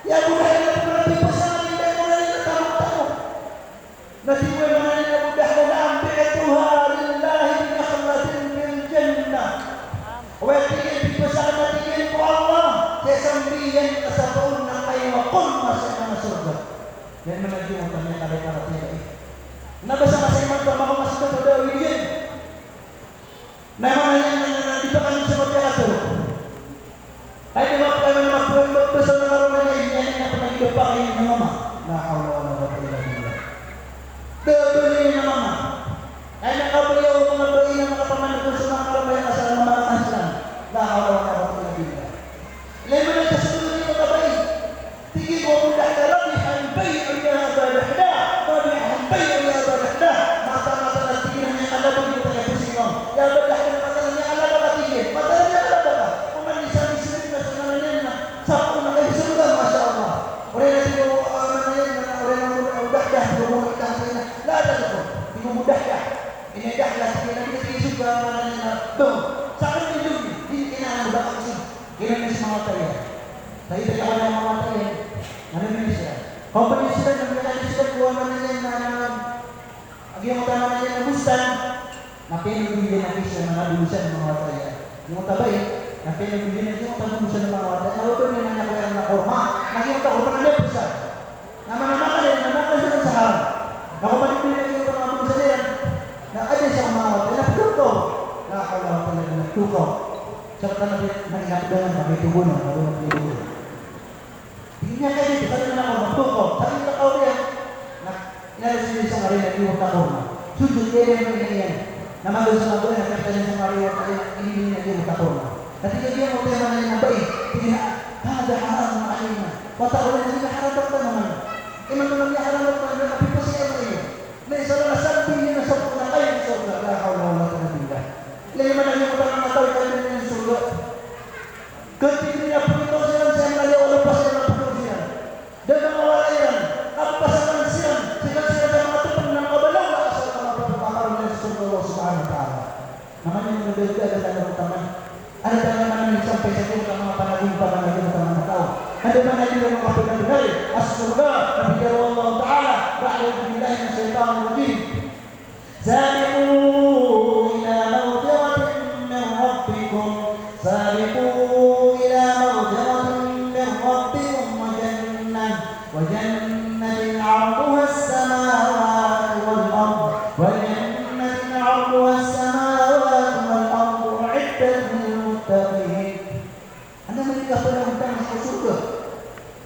Ya mudah yang berarti pesan tidak mulai tamu-tamu. Nanti mulai mudah dan ambil Tuhan lillahi bi nakhlatin bil jannah. Wa tingin pesan tingin ku Allah. Kesambian kesabaun nang ay wa qul masana surga. Yan menuju utamanya kada para tidak. Kenapa sama saya mantap mau masuk ke dalam ujian? Nama yang dipakai seperti itu. Ay waktu yang pesan orang ini yang pernah dipakai nama. La haula wala quwwata illa billah. Debeli nama. Ay nakabaliw mga bayi ng mga pamangkin sa mga kabayan sa mga aslan. La haula wala quwwata illa billah. Lemon sa sunod ni kabay. Tigi ko mudah karabi ang bay ya badahda. Babi ang bay ya badahda. Mata-mata na tingin niya kada pag ito ay pusingon. Ya badahda mata niya ala ba tingin. Mata niya ala ba. Kumanisang-isip na sa nanin na sa una ay surga masyaallah. Ore na dito ore na mudah dah gumamit ka sa la ada ko. Di mudah dah. Ini dah lah kita ni surga nanin na do. Sa akin din di kina mudah kasi. Kina ni mga tayo. Tayo tayo na mga tayo. Ano ni siya? Company sila ng mga sila kuha man niya na agyan mo tama niya na bustan. Napinugin na siya mga dulusan mga tayo. Yung tabay napinugin na siya mga dulusan ng mga tayo. Ano niya na kuya na korma. Nakita ko pa na siya. Naman siya sa harap. Nakabalik din na yung mga dulusan niya. Na ada siya mga tayo. Naputo. Nakakalaw talaga natuto. Sa katabi nagkakadalan kami tubunan. Marunong tubunan. Hindi niya kayo dito. Sabi na ako magtuko. Sabi na ako yan. Inalis niya isang arena. Iwag na korma. Sujud kaya yung ganyan. Namalo sa mga na kaya sa Maria ay hindi niya iwag na korma. Ketika dia mau tema yang baik, dia ada haram ma'alina. Patawala na nila haram pa naman. Iman naman niya haram pa naman. Tapi pa siya ba iyo? May isa na nasabi niya na sa pula kayo sa surga. La hawla wala quwwata illa billah. Lima na niya utang ang matawid kayo niya sa surga. Ketika niya punito siya sa mga wala pa siya na punito siya. Dan mga wala yan. Kapasakan siya. Sila ng mga tupang ng kabalaw. Asal ka mapapakaroon niya sa surga Allah subhanahu wa ta'ala. Naman yung nabigay ada dalam utaman. Ada dalam mana sampai saja mga panaging ng mga tao. Ada mana juga mga pinagdali. As-surga. Nabi Allah ta'ala. Ba'ala billahi min syaitanir rajim. Sabiqu ila mawdiratin min rabbikum. Sabiqu ila mawdiratin min rabbikum wa jannatin 'arduha as-samawati wal ard. Wa jannatin 'arduha as-samawati wal ard. U'iddat lil muttaqin. Anda menikah pada hutang masuk surga.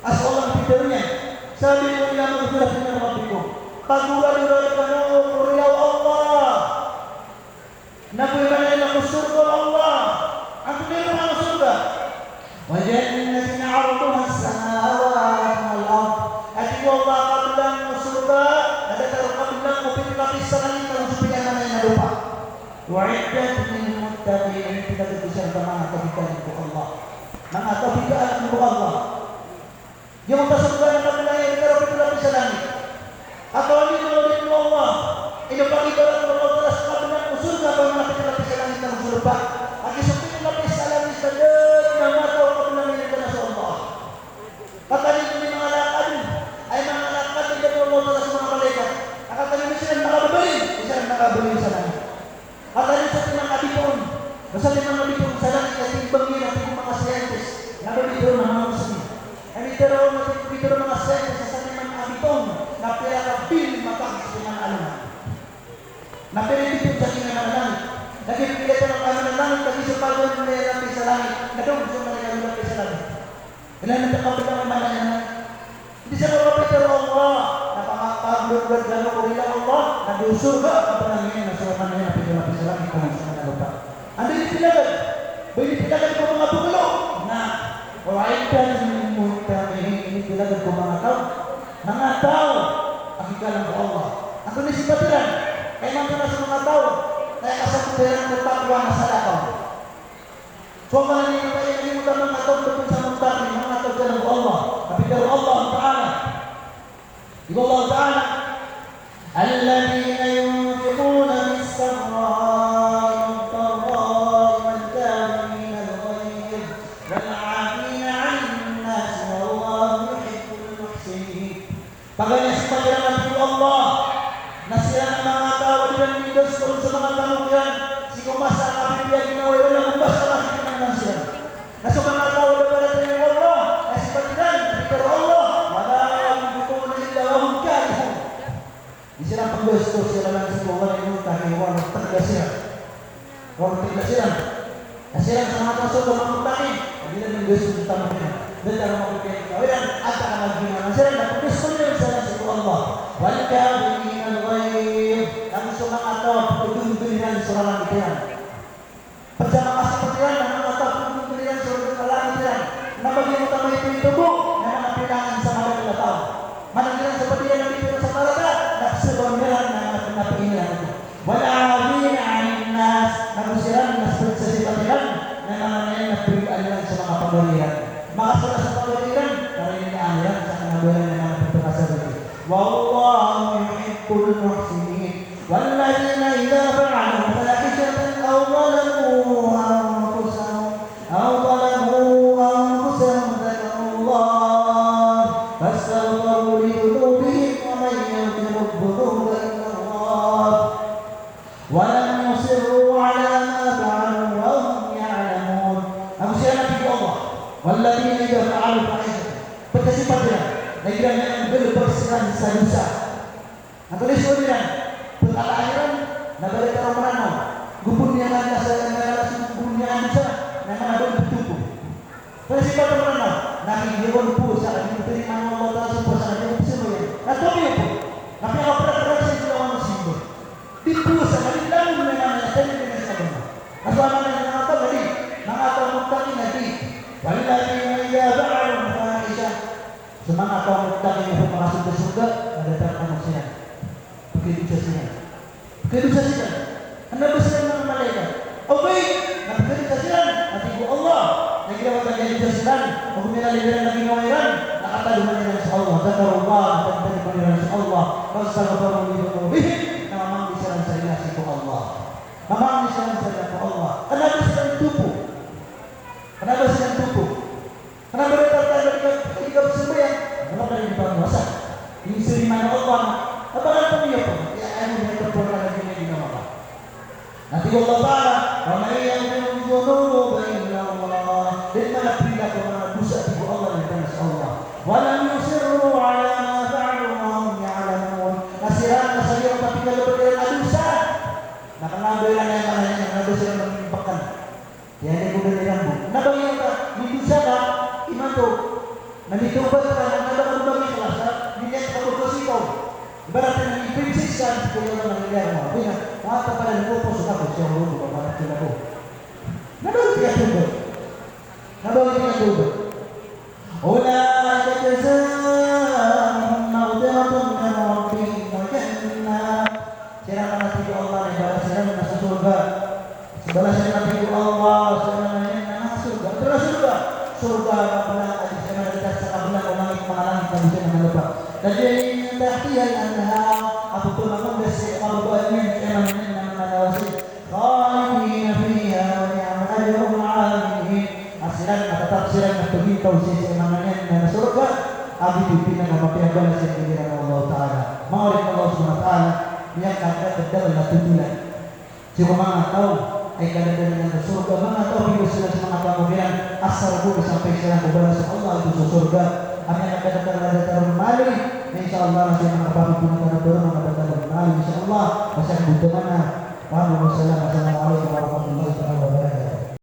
As'allah fiturnya. Sabiqu ila mawdiratin min rabbikum. Pagura-gura riau Allah. Nabi mana nak surga Allah. Aku ni mana surga. Wa jannatin 'arduha as-samawati wal ard. Ati Allah kabilang surga, ada taruh kabilang lapis sa langit kalau supaya mana yang lupa. Wa'iddat lil muttaqin. Kita berbicara tentang kebaikan itu Allah. Mga kebaikan itu Allah. Yung surga na kabilang yang taruh lapis sa langit. Atau ini menurut Allah. Ini bagi orang Allah telah sekalian surga kalau nak lapis sa langit ng surga. Aki supaya lapis sa langit sa nama tahu kabilang yang telah sa Allah. Kata ni mga lakad ay mga lakad ng Allah telah sa mga malaikat. Akatali ni sila nakabali, sila nakabali sa langit. Kata ni sa mga abipon. Basta ni mga abipon sa langit at timbangin at mga scientist. Nabibiro ng mga muslim. Ay nabibiro mga scientist sa mga abipon. Napila ka bil matang sa mga alunan. Napila dito sa mga langit. Nagpipila ka ng kami ng langit kasi sa pagod ng lapis sa langit. Nadong gusto mo na lapis sa langit. Kailan nagkakapit ang mga langit. Hindi sa mga kapit ng Allah. Napakapagod gano'n ko rin Allah. Nag-usurga ang panangin na sa mga lapis sa langit kung sa mga lupa. Ano yung pilagan? Binipilagan ko mga pugulo na wa'iddan lil muttaqin. kailangan ko mga tao ang ikalang ko Allah. Ang kundi si Patiran, kaya man ka na sa mga tao, kaya kasakuliran ng takwa na sa lakaw. So, malalingin na kayo, hindi mo ka mga tao tungkol sa mga tao, mga tao ka ng Allah. Kapitero Allah Ta'ala. Iba Allah Ta'ala, الذين ينفقون بالسراء والضراء والكاظمين الغيظ والعافين عن الناس والله يحب المحسنين. Pagkanya si Pagkiraman ng Allah na siya ng mga tao din ng Diyos kung sa mga tanong si kumasa ang kapibiyag ginawa yun ang umbas na makikita ng siya na sa mga tao na pala tayo ng Allah na si Pagkiraman pero Allah wala ang buto na ila ang kalihan di sila pag-gusto sila lang sa buwan ng yung tayo walang tagla sila na sila sa mga kaso na mga takin hindi lang yung gusto ng tamang nila dan dalam memikirkan kalian akan lagi mengajar dan bersemangat sana situ Allah. Wal kafirin al-ghaib. Kami semangat atau pengumpulan surah Al-Qur'an. Bersama kesempatan dan atau pengumpulan surah Al-Qur'an. Nama dia utama itu Bu. Nama pilangan sama dengan tahu. Mana kira seperti yang Nabi Muhammad SAW tak sebenarnya nama ini itu. Wal afin 'anil nas. Nabi siran nas bersifat nama yang Nabi adalah semangat pemberian. Maka sudah sepuluh hari ini akhirat saya mengambil yang berkasa itu. Wallahu yuhibbul muhsinin. Walladzina idza fa'alu fahishatan aw zalamu anfusahum dzakarullah fastaghfiru li dhunubihim wa man yaghfiru dhunuba illa Allah wa lam yusirru 'ala ma fa'alu wa hum ya'lamun. Aku siapa Allah? Walladzina idza fa'alu fahishatan. Berkesifat dia. Negara yang berpersiran dosa. Atau disebutkan perkataan negara Romano. Gubun yang ada saya negara gubun yang ada nama ada betul. Persifat Romano. Nabi dia pun puasa diterima Allah Taala puasa dia semua. Atau dia pun. Tapi apa terjadi di dalam situ? Di puasa di dalam memang ada dengan sabana. Atau mana yang atau tadi? Mengatakan muttaqin nabi. Walladzina idza fa'alu fahishah. Semangat kaum muttaqin untuk masuk ke surga mendatangkan manusia. Begitu saja. Anda berseru dengan malaikat. Oh baik, nak begitu saja. Nanti Allah. Yang kita akan jadi saja. Hukumnya liberan lagi ngawairan. Tak kata dengan Allah. Zakarullah dan dari panggilan Allah. Fastaghfiru li dzunubihim. Memang diserang saya situ Allah. Memang diserang saya Allah. Kenapa sedang tubuh? Kenapa berkata ketika bersembahyang? Kenapa dari puasa? Ini sering Allah. Apa kata dia pun? Ya, ini terpulang lagi di nama. Nanti Allah Taala, "Wa may yaghfiru dzunuba illa Allah." Dan mana pindah ke mana dosa itu Allah dan Allah. Wa lam yusirru 'ala ma fa'alu wa hum ya'lamun. Nasiran saya tapi kalau berdosa dosa. Nah, kenapa yang mana dosa yang menimpakan? Ya ini kuda dirambu. Nah bagi yang didosa tak iman tu. Nanti tobat kan ada bagi kelas. Dia tak berdosa kau. Ibaratnya diprinsipkan supaya orang mendengar mau. Bila mata pada lupa sudah bersiap dulu kepada kita tu. Nah bagi dia tobat. Ulaika jazaa'uhum maghfiratun min rabbihim wa jannah. Siapa nanti Allah yang balas siapa masuk surga. Balasan nanti Allah sebenarnya surga. Terus surga apabila ada sana dekat sekabila orang mengalami kondisi yang lupa. Dan dia tahtial anha apapun namun desi qalbani emang manawasi khalidina fiha wa ni'mal ajrul 'alimin. Asiran tetap siran bagi tausiah emangnya surga abi pimpinan apa yang balas yang diberikan Allah Taala. Ma'arif Allah Subhanahu wa taala yang kata kedal tujuan. Siapa mana tahu kada dengan surga mana tahu bila sudah semangat kemudian asal bu sampai sekarang kebalas Allah itu surga. Amin akan ada termali insyaallah nanti apa pun kita dorong ada termali insyaallah. Masih butuh mana. Wassalamualaikum warahmatullahi wabarakatuh.